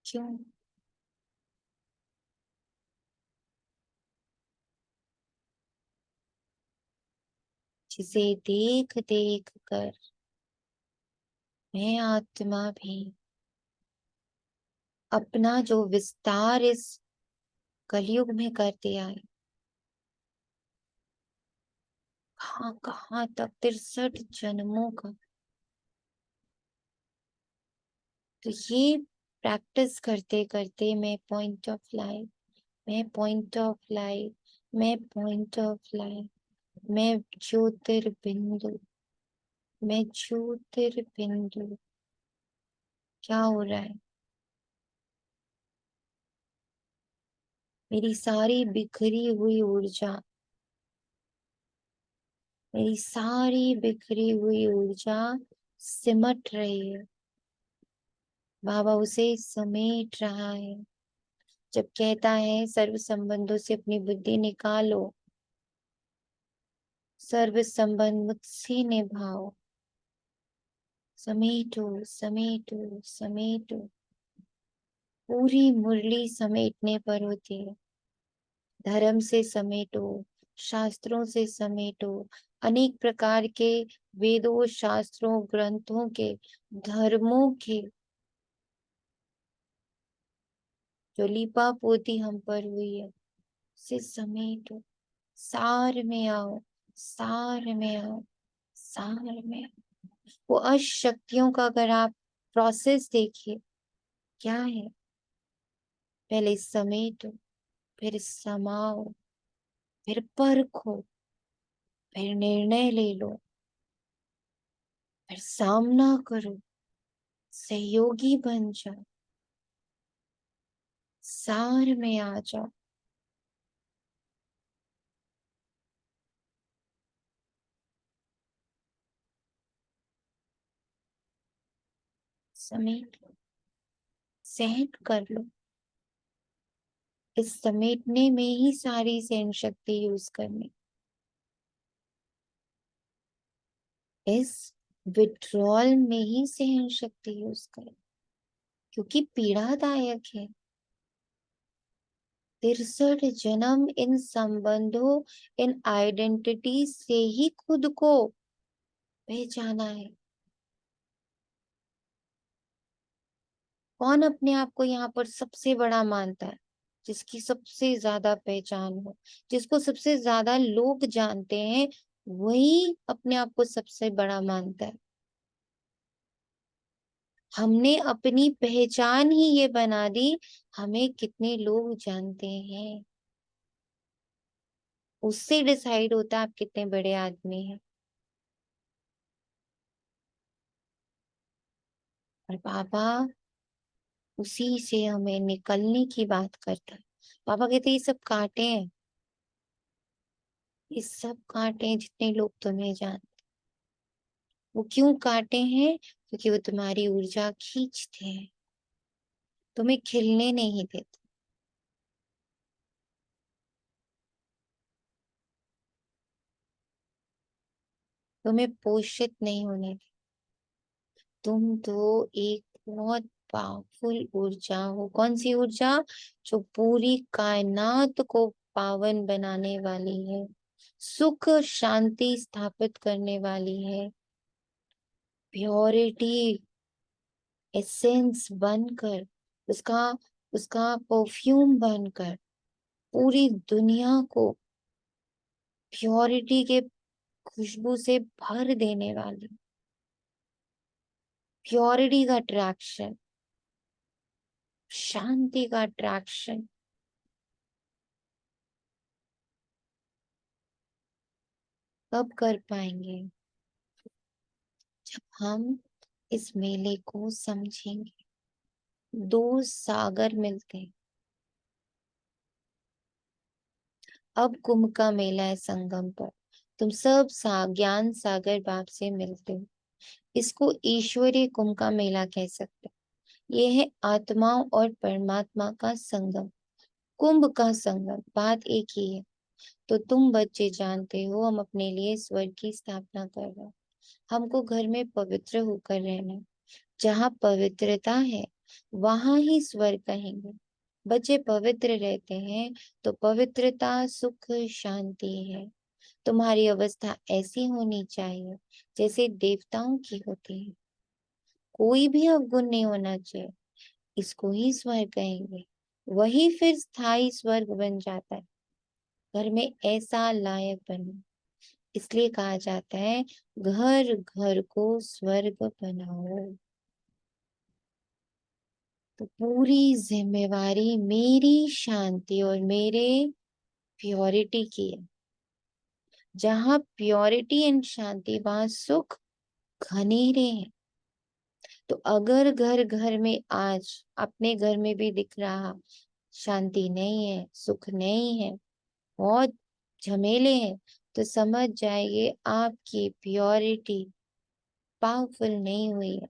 क्यों? जिसे देख देख कर मैं आत्मा भी अपना जो विस्तार इस कलयुग में कर दिया है, कहाँ कहाँ तक 63 जन्मों का। तो ये प्रैक्टिस करते करते मैं पॉइंट ऑफ लाइट, मैं पॉइंट ऑफ लाइट, मैं पॉइंट ऑफ लाइट, मैं ज्योतिर्बिंदु, मैं ज्योतिर्बिंदु। क्या हो रहा है? मेरी सारी बिखरी हुई ऊर्जा, मेरी सारी बिखरी हुई ऊर्जा सिमट रही है। बाबा उसे समेट रहा है। जब कहता है सर्व संबंधों से अपनी बुद्धि निकालो, सर्व संबंध मुझसे निभाओ, समेटो समेटो समेटो, पूरी मुरली समेटने पर होती है। धर्म से समेटो, शास्त्रों से समेटो, अनेक प्रकार के वेदों, शास्त्रों, ग्रंथों के, धर्मों के जो लिपा पोती हम पर हुई है, से समेटो। सार में आओ, सार में आओ, सार में आओ। वो अशक्तियों का अगर आप प्रोसेस देखिए, क्या है? पहले समेटो, फिर समाओ, फिर परखो, फिर निर्णय ले लो, फिर सामना करो, सहयोगी बन जाओ, सार में आ जाओ। समेट लो, सहन कर लो। इस समेटने में ही सारी सहन शक्ति यूज करनी, इस विड्रॉल में ही सहन शक्ति यूज करें, क्योंकि पीड़ादायक है। 63 जन्म इन संबंधों, इन आइडेंटिटी से ही खुद को पहचाना है। कौन अपने आप को यहाँ पर सबसे बड़ा मानता है? जिसकी सबसे ज्यादा पहचान हो, जिसको सबसे ज्यादा लोग जानते हैं, वही अपने आप को सबसे बड़ा मानता है। हमने अपनी पहचान ही ये बना दी, हमें कितने लोग जानते हैं, उससे डिसाइड होता है आप कितने बड़े आदमी हैं। और पापा उसी से हमें निकलने की बात करता है। पापा कहते ये सब कांटे हैं, ये सब कांटे हैं जितने लोग तुम्हें जानते। वो क्यों कांटे हैं? क्योंकि वो तुम्हारी ऊर्जा खींचते हैं, तुम्हें खिलने नहीं देते, तुम्हें पोषित नहीं होने देते। तुम तो एक बहुत पावरफुल ऊर्जा हो। कौन सी ऊर्जा? जो पूरी कायनात को पावन बनाने वाली है, सुख शांति स्थापित करने वाली है, प्योरिटी एसेंस बनकर, उसका उसका परफ्यूम बनकर पूरी दुनिया को प्योरिटी के खुशबू से भर देने वाली, प्योरिटी का अट्रैक्शन, शांति का अट्रैक्शन। कब कर पाएंगे? जब हम इस मेले को समझेंगे। दो सागर मिलते हैं। अब कुंभ का मेला है संगम पर, तुम सब ज्ञान सागर बाप से मिलते हो। इसको ईश्वरीय कुंभ का मेला कह सकते हैं। ये है आत्माओं और परमात्मा का संगम, कुंभ का संगम, बात एक ही है। तो तुम बच्चे जानते हो हम अपने लिए स्वर्ग की स्थापना कर रहे हैं। हमको घर में पवित्र होकर रहना है। जहाँ पवित्रता है वहां ही स्वर्ग कहेंगे। बच्चे पवित्र रहते हैं तो पवित्रता सुख शांति है। तुम्हारी अवस्था ऐसी होनी चाहिए जैसे देवताओं की होती है, कोई भी अवगुण नहीं होना चाहिए। इसको ही स्वर्ग कहेंगे। वही फिर स्थायी स्वर्ग बन जाता है। घर में ऐसा लायक बनो, इसलिए कहा जाता है घर घर को स्वर्ग बनाओ। तो पूरी जिम्मेवारी मेरी शांति और मेरे प्योरिटी की है। जहाँ प्योरिटी एंड शांति वहां सुख घनेरे हैं। तो अगर घर घर में आज अपने घर में भी दिख रहा शांति नहीं है, सुख नहीं है, बहुत झमेले हैं, तो समझ जाइए आपकी प्योरिटी पावरफुल नहीं हुई है।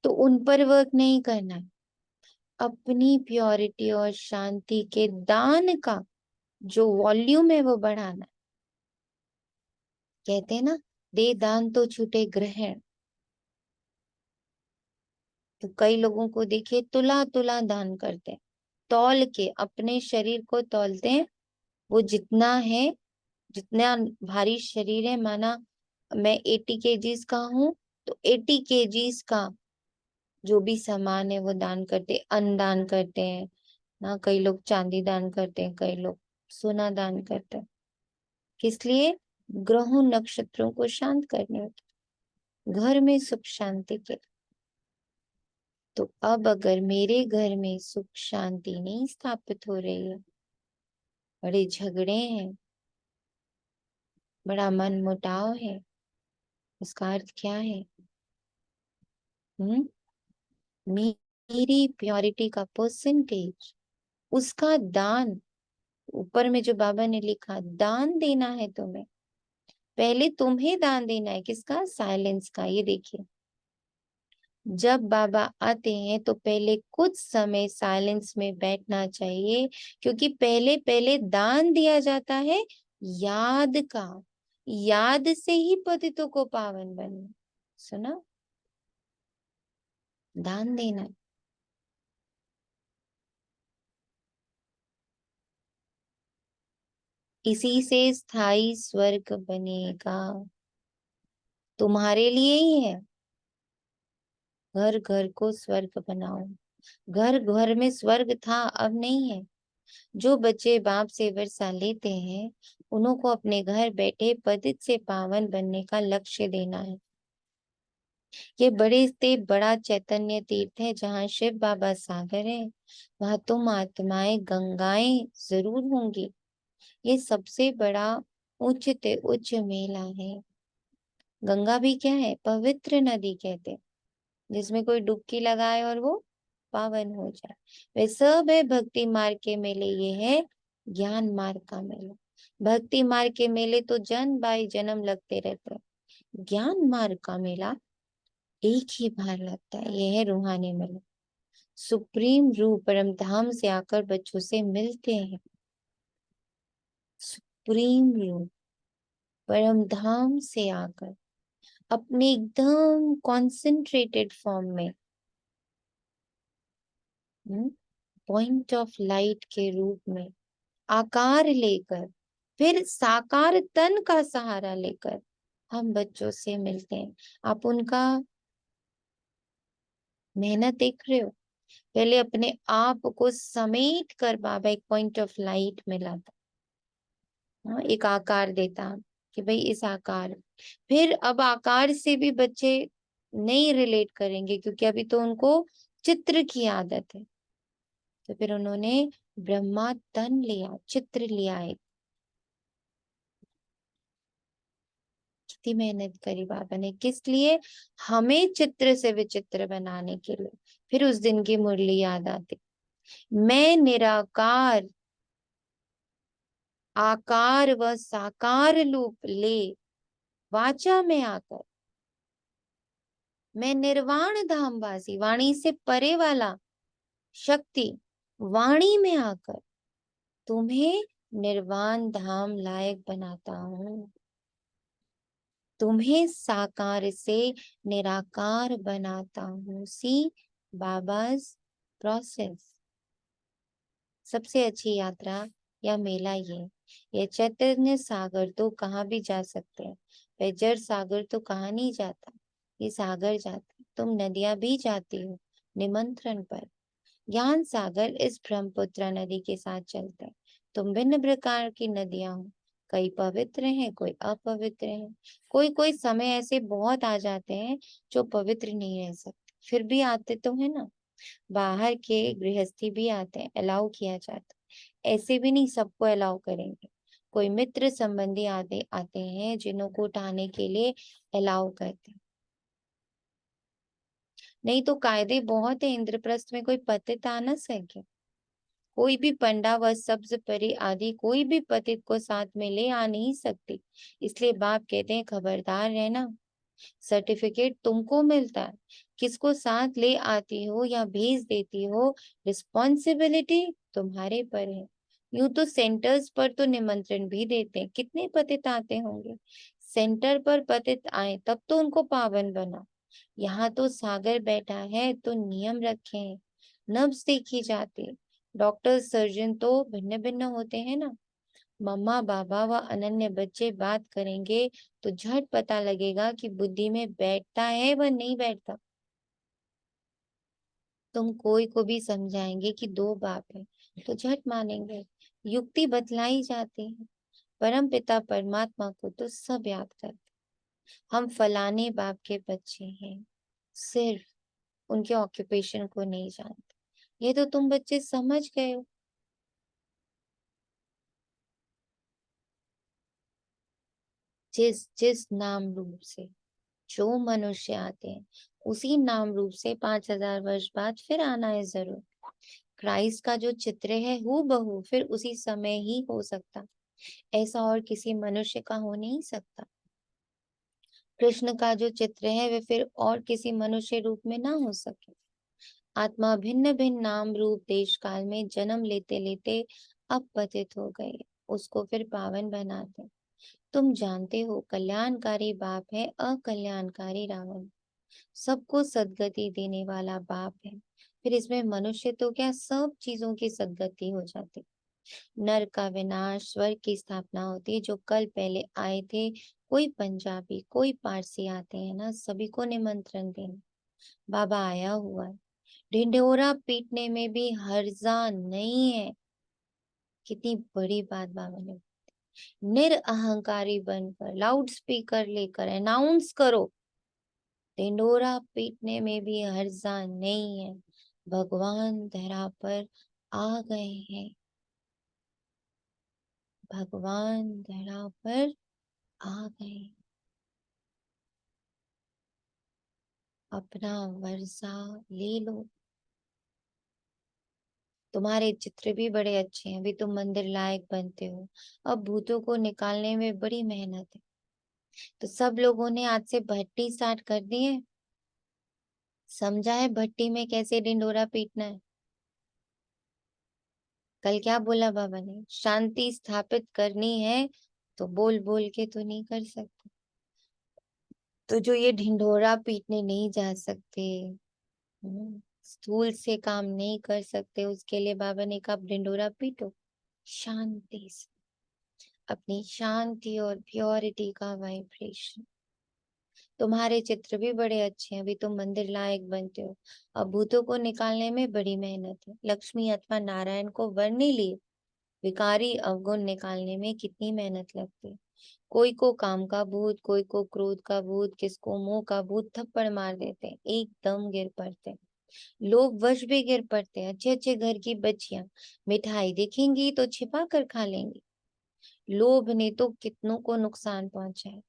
तो उन पर वर्क नहीं करना है। अपनी प्योरिटी और शांति के दान का जो वॉल्यूम है वो बढ़ाना है। कहते हैं ना, दे दान तो छूटे ग्रहण। तो कई लोगों को देखिए तुला तुला दान करते हैं, तौल के अपने शरीर को तौलते हैं। वो जितना है, जितना भारी शरीर है, माना मैं 80 केजीज का हूँ, तो 80 केजीज का जो भी सामान है वो दान करते, अन्न दान करते हैं ना। कई लोग चांदी दान करते हैं, कई लोग सोना दान करते हैं। किस लिए? ग्रहों नक्षत्रों को शांत करने के, घर में सुख शांति के। तो अब अगर मेरे घर में सुख शांति नहीं स्थापित हो रही है, बड़े झगड़े हैं, बड़ा मन मुटाव है, उसका अर्थ क्या है? हम्म मेरी प्योरिटी का परसेंटेज, उसका दान, ऊपर में जो बाबा ने लिखा दान देना है तुम्हें। पहले तुम्हें दान देना है, किसका? साइलेंस का। ये देखिए, जब बाबा आते हैं तो पहले कुछ समय साइलेंस में बैठना चाहिए, क्योंकि पहले पहले दान दिया जाता है याद का। याद से ही पतितों को पावन बनना। सुना? दान देना। इसी से स्थायी स्वर्ग बनेगा, तुम्हारे लिए ही है। घर घर को स्वर्ग बनाओ। घर घर में स्वर्ग था, अब नहीं है। जो बच्चे बाप से वर्षा लेते हैं, उन्हों को अपने घर बैठे पतित से पावन बनने का लक्ष्य देना है। ये बड़े से बड़ा चैतन्य तीर्थ है, जहाँ शिव बाबा सागर है, वहां तुम आत्माएं गंगाएं जरूर होंगी। ये सबसे बड़ा उच्च से उच्च मेला है। गंगा भी क्या है? पवित्र नदी कहते हैं, जिसमें कोई डुबकी लगाए और वो पावन हो जाए। वे सब है भक्ति मार्ग के मेले। ये है ज्ञान मार्ग का मेला। भक्ति मार्ग के मेले तो जन्म बाई जन्म लगते रहते हैं। ज्ञान मार्ग का मेला एक ही बार लगता है। ये है रूहानी मेला। सुप्रीम रूप परम धाम से आकर बच्चों से मिलते हैं। सुप्रीम रूप परम धाम से आकर अपने एकदम कॉन्सेंट्रेटेड फॉर्म में, पॉइंट ऑफ लाइट के रूप में आकार लेकर, फिर साकार तन का सहारा लेकर हम बच्चों से मिलते हैं। आप उनका मेहनत देख रहे हो। पहले अपने आप को समेट कर बाबा एक पॉइंट ऑफ लाइट में लाता, एक आकार देता कि भाई इस आकार। फिर अब आकार से भी बच्चे नहीं रिलेट करेंगे, क्योंकि अभी तो उनको चित्र की आदत है। तो फिर उन्होंने ब्रह्मा तन लिया, चित्र लिया है। कितनी मेहनत करी बाबा ने, किस लिए? हमें चित्र से विचित्र बनाने के लिए। फिर उस दिन की मुरली याद आती, मैं निराकार आकार व साकार रूप ले वाचा में आकर, मैं निर्वाण धाम वासी, वाणी से परे वाला शक्ति, वाणी में आकर तुम्हें निर्वाण धाम लायक बनाता हूँ। तुम्हें साकार से निराकार बनाता हूँ। सी बाबाज प्रोसेस। सबसे अच्छी यात्रा या मेला ये चैतन्य सागर तो कहाँ भी जा सकते हैं, वह सागर तो कहाँ नहीं जाता, ये सागर जाता है। तुम नदियां भी जाती हो निमंत्रण पर। ज्ञान सागर इस ब्रह्मपुत्र नदी के साथ चलता है। तुम भिन्न प्रकार की नदियां हो, कई पवित्र हैं, कोई अपवित्र हैं। कोई समय ऐसे बहुत आ जाते हैं जो पवित्र नहीं रह सकते, फिर भी आते तो है ना। बाहर के गृहस्थी भी आते हैं, अलाउ किया जाता है। ऐसे भी नहीं सबको अलाउ करेंगे। कोई मित्र संबंधी आते हैं जिन्हों को उठाने के लिए अलाउ करते हैं। नहीं तो कायदे बहुत है। इंद्रप्रस्थ में कोई पतित आ न सके। कोई भी पंडा व सब्ज परी आदि कोई भी पतित को साथ में ले आ नहीं सकती। इसलिए बाप कहते हैं खबरदार रहना। सर्टिफिकेट तुमको मिलता है, किसको साथ ले आती हो या भेज देती हो, रिस्पॉन्सिबिलिटी तुम्हारे पर है। यूं तो सेंटर्स पर तो निमंत्रण भी देते हैं, कितने पतित आते होंगे। सेंटर पर पतित आए तब तो उनको पावन बना। यहाँ तो सागर बैठा है तो नियम रखे हैं, नब्ज देखी जाती है। डॉक्टर सर्जन तो भिन्न भिन्न होते हैं ना। मम्मा बाबा व अनन्य बच्चे बात करेंगे तो झट पता लगेगा कि बुद्धि में बैठता है व नहीं बैठता। तुम कोई को भी समझाएंगे कि दो बाप है तो झट मानेंगे। युक्ति बतलाई जाती है। परम पिता परमात्मा को तो सब याद करते। हम फलाने बाप के बच्चे हैं, सिर्फ उनके ऑक्यूपेशन को नहीं जानते। ये तो तुम बच्चे समझ गए हो। जिस जिस नाम रूप से जो मनुष्य आते हैं, उसी नाम रूप से 5000 वर्ष बाद फिर आना है जरूर। क्राइस्ट का जो चित्र है हूबहू फिर उसी समय ही हो सकता, ऐसा और किसी मनुष्य का हो नहीं सकता। कृष्ण का जो चित्र है वे फिर और किसी मनुष्य रूप में ना हो सके। आत्मा भिन्न भिन्न नाम रूप देश काल में जन्म लेते लेते अब पतित हो गए, उसको फिर पावन बनाते। तुम जानते हो कल्याणकारी बाप है, अकल्याणकारी रावण। सबको सदगति देने वाला बाप है। फिर इसमें मनुष्य तो क्या, सब चीजों की सदगति हो जाती। नर का विनाश, स्वर्ग की स्थापना होती है। जो कल पहले आए थे, कोई पंजाबी कोई पारसी आते हैं ना, सभी को निमंत्रण देना। बाबा आया हुआ है। ढिंढोरा पीटने में भी हर्जा नहीं है। कितनी बड़ी बात बाबा ने। निरअहंकारी बनकर लाउड स्पीकर लेकर अनाउंस करो, ढिंढोरा पीटने में भी हर्जा नहीं है, भगवान धरा पर आ गए हैं, भगवान धरा पर आ गए। अपना वर्षा ले लो। तुम्हारे चित्र भी बड़े अच्छे हैं, अभी तुम मंदिर लायक बनते हो। अब भूतों को निकालने में बड़ी मेहनत है। तो सब लोगों ने आज से भट्टी स्टार्ट कर दी है। समझा है भट्टी में कैसे ढिंडोरा पीटना है। कल क्या बोला बाबा ने, शांति स्थापित करनी है तो बोल बोल के तो नहीं कर सकते। तो जो ये ढिंढोरा पीटने नहीं जा सकते, स्थूल से काम नहीं कर सकते, उसके लिए बाबा ने कहा ढिंढोरा पीटो शांति से, अपनी शांति और प्योरिटी का वाइब्रेशन। तुम्हारे चित्र भी बड़े अच्छे हैं, अभी तुम मंदिर लायक बनते हो। अब भूतों को निकालने में बड़ी मेहनत है। लक्ष्मी अथवा नारायण को वर नहीं लिए, विकारी अवगुण निकालने में कितनी मेहनत लगती है। कोई को काम का भूत, कोई को क्रोध का भूत, किसको मोह का भूत, थप्पड़ मार देते हैं, एकदम गिर पड़ते हैं। लोग वश भी गिर पड़ते हैं। अच्छे अच्छे घर की बच्चियां मिठाई दिखेंगी तो छिपा कर खा लेंगी। लोभ ने तो कितनों को नुकसान पहुंचा है।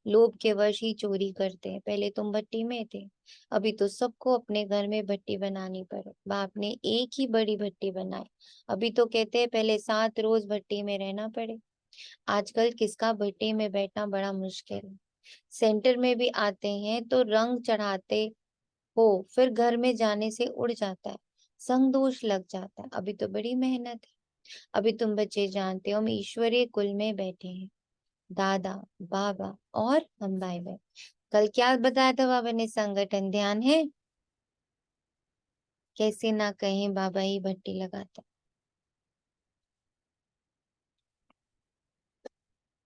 लोभ के वश ही चोरी करते हैं। पहले तुम भट्टी में थे, अभी तो सबको अपने घर में भट्टी बनानी पड़े। बाप ने एक ही बड़ी भट्टी बनाई, अभी तो कहते हैं पहले 7 रोज भट्टी में रहना पड़े। आजकल किसका भट्टी में बैठना बड़ा मुश्किल है। सेंटर में भी आते हैं तो रंग चढ़ाते हो, फिर घर में जाने से उड़ जाता है, संग दोष लग जाता है। अभी तो बड़ी मेहनत है। अभी तुम बच्चे जानते हो हम ईश्वरीय कुल में बैठे हैं, दादा बाबा और हम भाई बहन। कल क्या बताया था बाबा ने, संगठन ध्यान है। कैसे ना कहें बाबा ही भट्टी लगाता।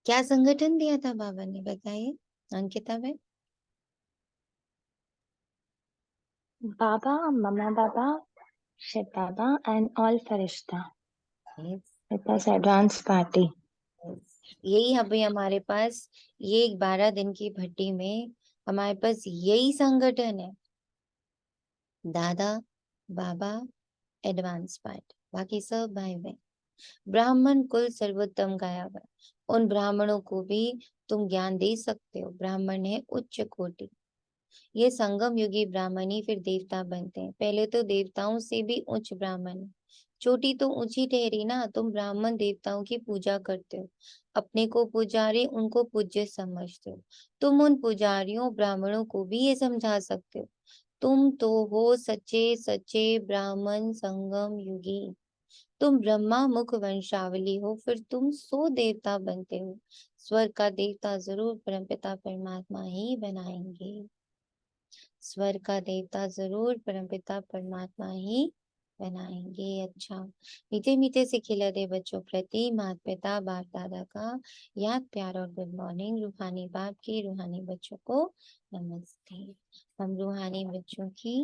क्या संगठन दिया था बाबा ने, बताइए अंकिता बहन। Baba, Mama Baba, Shiv Baba, and all Farishta. It was advance party. यही अभी हमारे पास ये 12 दिन की भट्टी में हमारे पास यही संगठन है, दादा बाबा एडवांस पार्ट, बाकी सब भाई बहन। ब्राह्मण कुल सर्वोत्तम गाया हुआ है। उन ब्राह्मणों को भी तुम ज्ञान दे सकते हो। ब्राह्मण है उच्च कोटि। ये संगम युगी ब्राह्मण ही फिर देवता बनते हैं। पहले तो देवताओं से भी उच्च ब्राह्मण है। चोटी तो ऊंची ठहरी ना। तुम ब्राह्मण देवताओं की पूजा करते हो, अपने को पुजारी, उनको पूज्य समझते हो। तुम उन पुजारियों ब्राह्मणों को भी ये समझा सकते हो, तुम तो हो सच्चे सच्चे ब्राह्मण संगम युगी। तुम ब्रह्मा मुख वंशावली हो, फिर तुम 100 देवता बनते हो। स्वर्ग का देवता जरूर परमपिता परमात्मा ही बनाएंगे। स्वर्ग का देवता जरूर परमपिता परमात्मा ही बनाएंगे। अच्छा, मीठे मीठे से खिलते बच्चों प्रति माता पिता बाप दादा का याद प्यार और गुड मॉर्निंग। रूहानी बाप की रूहानी बच्चों को नमस्ते। हम रूहानी बच्चों की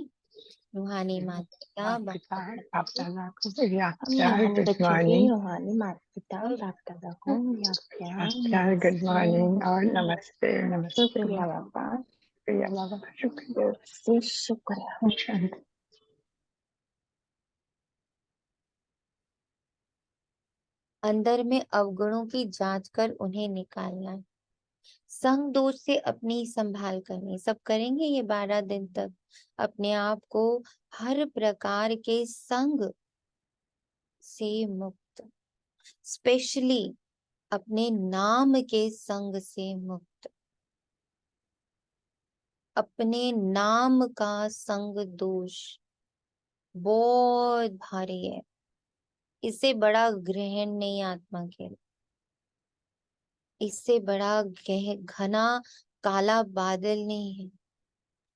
रूहानी माता पिता बाप आप दादा को याद हम प्यार रूहानी गुड बच्चों की मॉर्निंग। रूहानी माता पिता बाप दादा को याद प्यार याद प्यार गुड नमस्ते। मॉर्निंग और नमस्ते नमस्ते। शुक्रिया बाबा, शुक्रिया बाबा, शुक्रिया। से शुक्रिया। शांति। अंदर में अवगुणों की जांच कर उन्हें निकालना है। संग दोष से अपनी संभाल करनी। सब करेंगे ये 12 दिन तक, अपने आप को हर प्रकार के संग से मुक्त, स्पेशली अपने नाम के संग से मुक्त। अपने नाम का संग दोष बहुत भारी है, इससे बड़ा ग्रहण नहीं आत्मा के लिए। इससे बड़ा घना काला बादल नहीं है।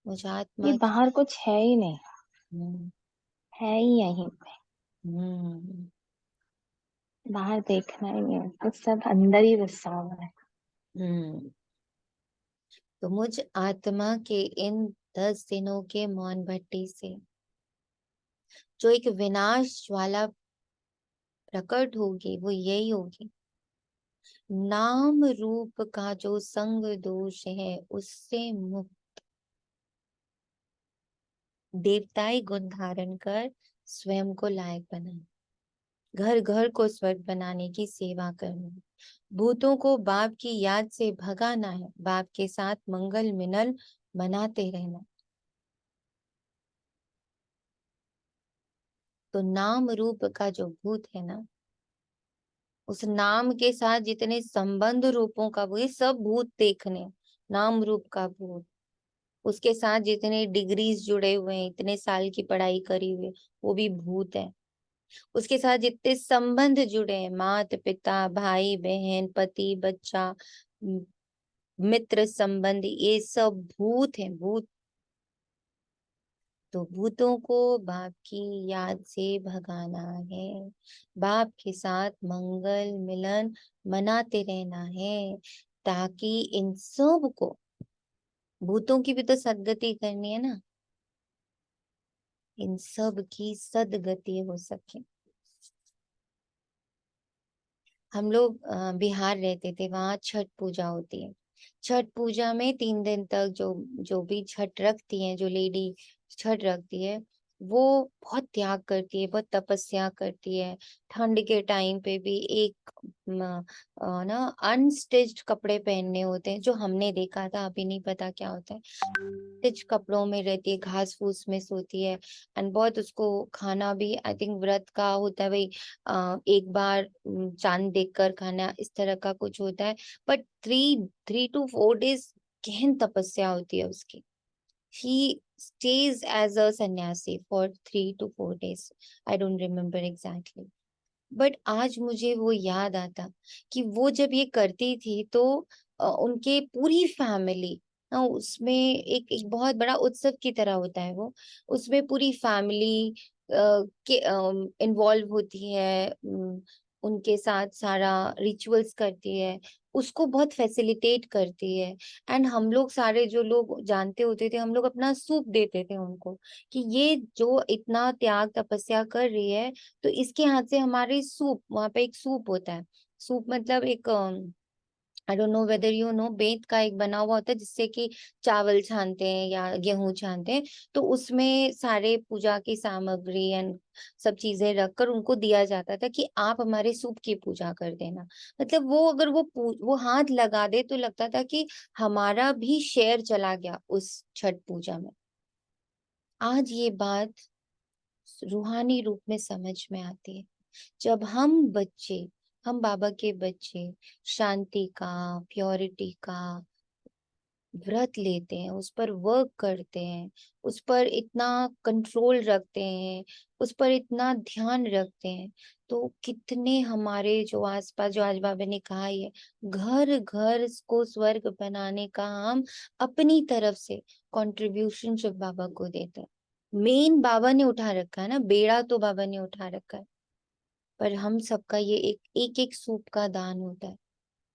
मुझे ये आत्मा बाहर कुछ है ही नहीं, हम्म, है ही यहीं पे। हम्म, बाहर देखना ही नहीं है, तो सब अंदर ही बसा हुआ है। हम्म। तो मुझ आत्मा के इन 10 दिनों के मौन भट्टी से जो एक विनाश ज्वाला प्रकट होगी वो यही होगी, नाम रूप का जो संग दोष है उससे मुक्त, देवताई गुण धारण कर स्वयं को लायक बनाना, घर घर को स्वर्ग बनाने की सेवा करनी, भूतों को बाप की याद से भगाना है, बाप के साथ मंगल मिलन मनाते रहना। तो नाम रूप का जो भूत है ना, उस नाम के साथ जितने संबंध रूपों का वो, ये सब भूत देखने, नाम रूप का भूत, उसके साथ जितने डिग्रीज जुड़े हुए हैं, इतने साल की पढ़ाई करी हुई, वो भी भूत है। उसके साथ जितने संबंध जुड़े हैं, माता पिता, भाई बहन, पति बच्चा, मित्र संबंध, ये सब भूत हैं, भूत। तो भूतों को बाप की याद से भगाना है, बाप के साथ मंगल मिलन मनाते रहना है, ताकि इन सब को, भूतों की भी तो सदगति करनी है ना, इन सब की सदगति हो सके। हम लोग बिहार रहते थे, वहां छठ पूजा होती है। छठ पूजा में 3 दिन तक जो जो भी छठ रखती है, जो लेडी छठ रखती है, वो बहुत त्याग करती है, बहुत तपस्या करती है। ठंड के टाइम पे भी एक ना अनस्टिच्ड कपड़े पहनने होते हैं, जो हमने देखा था, अभी नहीं पता क्या होता है। स्टिच कपड़ों में रहती है, घास फूस में सोती है, एंड बहुत उसको खाना भी आई थिंक व्रत का होता है, वही एक बार चांद देखकर खाना, इस तरह का कुछ होता है। बट 3 to 4 days गहन तपस्या होती है उसकी। He stays as a sannyasi for 3 to 4 days. I don't remember exactly. But आज मुझे वो याद आता कि वो जब ये करती थी तो उनके पूरी फैमिली, उसमें एक बहुत बड़ा उत्सव की तरह होता है वो, उसमें पूरी फैमिली के इन्वॉल्व होती है, उनके साथ सारा रिचुअल्स करती है, उसको बहुत फैसिलिटेट करती है। एंड हम लोग सारे जो लोग जानते होते थे, हम लोग अपना सूप देते थे उनको, कि ये जो इतना त्याग तपस्या कर रही है, तो इसके हाथ से हमारे सूप, वहां पे एक सूप होता है, सूप मतलब एक I don't know whether you know, बेंत का एक बना हुआ होता है जिससे कि चावल छानते हैं या गेहूं छानते हैं, तो उसमें सारे पूजा की सामग्री एंड सब चीजें रखकर उनको दिया जाता था कि आप हमारे सूप की पूजा कर देना। मतलब वो अगर वो हाथ लगा दे तो लगता था कि हमारा भी शेयर चला गया उस छठ पूजा में। आज ये बात रूहानी रूप में समझ में आती है, जब हम बाबा के बच्चे शांति का, प्योरिटी का व्रत लेते हैं, उस पर वर्क करते हैं, उस पर इतना कंट्रोल रखते हैं, उस पर इतना ध्यान रखते हैं, तो कितने हमारे जो आसपास, जो आज बाबा ने कहा है, घर घर को स्वर्ग बनाने का हम अपनी तरफ से कंट्रीब्यूशन जब बाबा को देते हैं, मेन बाबा ने उठा रखा है ना, बेड़ा तो बाबा ने उठा रखा है, पर हम सबका ये एक एक सूप का दान होता है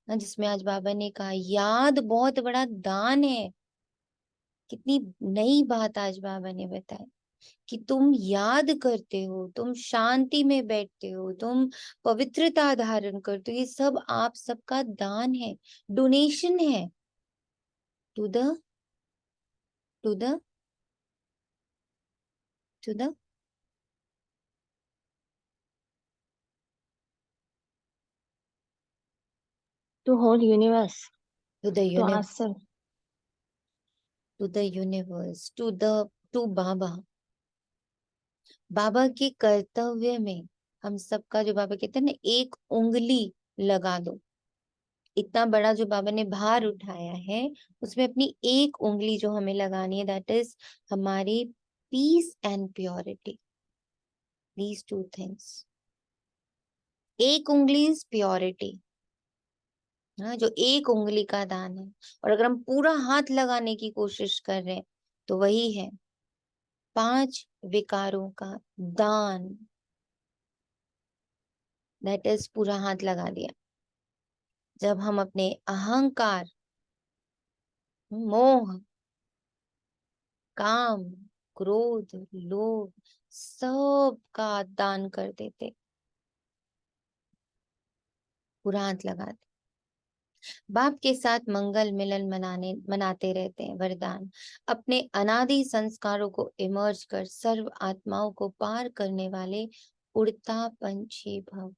ना, जिसमें आज बाबा ने कहा याद बहुत बड़ा दान है। कितनी नई बात आज बाबा ने बताई कि तुम याद करते हो, तुम शांति में बैठते हो, तुम पवित्रता धारण करते हो, ये सब आप सबका दान है, डोनेशन है to the to the to the To whole universe, to the to ourselves. To the universe, to बाबा। बाबा के कर्तव्य में हम सबका, जो बाबा कहते हैं ना, एक उंगली लगा दो, इतना बड़ा जो बाबा ने भार उठाया है, उसमें अपनी एक उंगली जो हमें लगानी है, दैट इज हमारी peace and purity, these 2 things. एक उंगली इज प्योरिटी, जो एक उंगली का दान है, और अगर हम पूरा हाथ लगाने की कोशिश कर रहे हैं तो वही है 5 विकारों का दान, दैट इज पूरा हाथ लगा दिया। जब हम अपने अहंकार मोह, काम, क्रोध, लोभ सब का दान कर देते, पूरा हाथ लगाते। बाप के साथ मंगल मिलन मनाते रहते हैं। वरदान, अपने अनादि संस्कारों को इमर्ज कर सर्व आत्माओं को पार करने वाले उड़ता पंछी भव।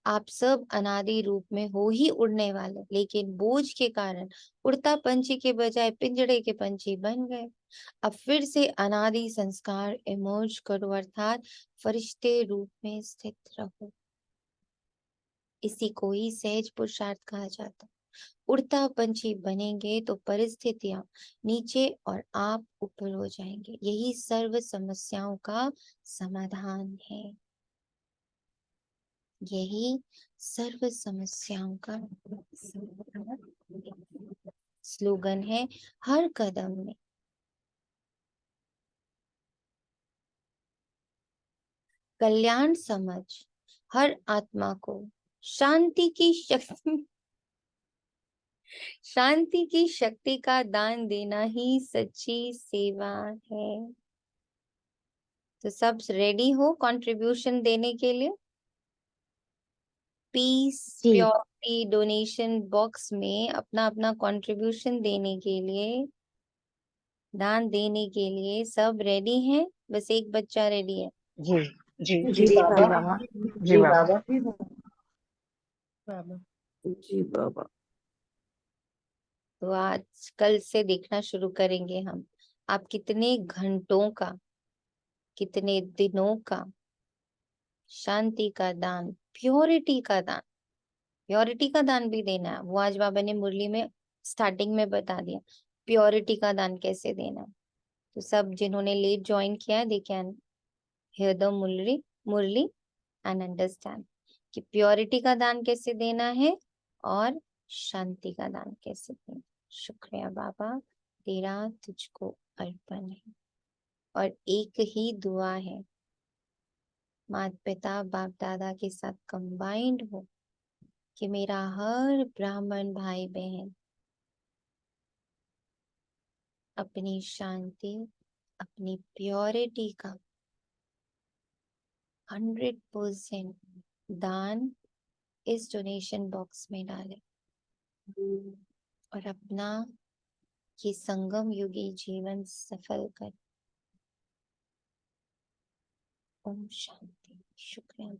आप सब अनादि रूप में हो ही उड़ने वाले, लेकिन बोझ के कारण उड़ता पंछी के बजाय पिंजड़े के पंछी बन गए। अब फिर से अनादि संस्कार इमर्ज करो, अर्थात फरिश्ते रूप में स्थित रहो। इसी को ही सहज पुरुषार्थ कहा जाता है। उड़ता पंछी बनेंगे तो परिस्थितियां नीचे और आप ऊपर हो जाएंगे। यही सर्व समस्याओं का समाधान है। यही सर्व समस्याओं का स्लोगन है हर कदम में। कल्याण समझ हर आत्मा को शांति की शक्ति का दान देना ही सच्ची सेवा है। तो सब रेडी हो कंट्रीब्यूशन देने के लिए? पीस जी। प्योरिटी डोनेशन बॉक्स में अपना अपना कंट्रीब्यूशन देने के लिए, दान देने के लिए सब रेडी हैं? बस एक बच्चा रेडी है। जी जी जी जी बाबा। बाबा। जी बाबा। जी बाबा। तो आज कल से देखना शुरू करेंगे हम, आप कितने घंटों का, कितने दिनों का शांति का दान, प्योरिटी का दान, प्योरिटी का दान भी देना है। वो आज बाबा ने मुरली में स्टार्टिंग में बता दिया प्योरिटी का दान कैसे देना है। तो सब जिन्होंने लेट ज्वाइन किया है, they can hear the Murli and understand कि प्योरिटी का दान कैसे देना है और शांति का दान कैसे देना। शुक्रिया बाबा, तेरा तुझको अर्पण है। और एक ही दुआ है, माता पिता बाप दादा के साथ कंबाइंड हो कि मेरा हर ब्राह्मण भाई बहन अपनी शांति, अपनी प्योरिटी का 100% दान इस डोनेशन बॉक्स में डाले और अपना ये संगम युगी जीवन सफल कर। ओम शांति। शुक्रिया।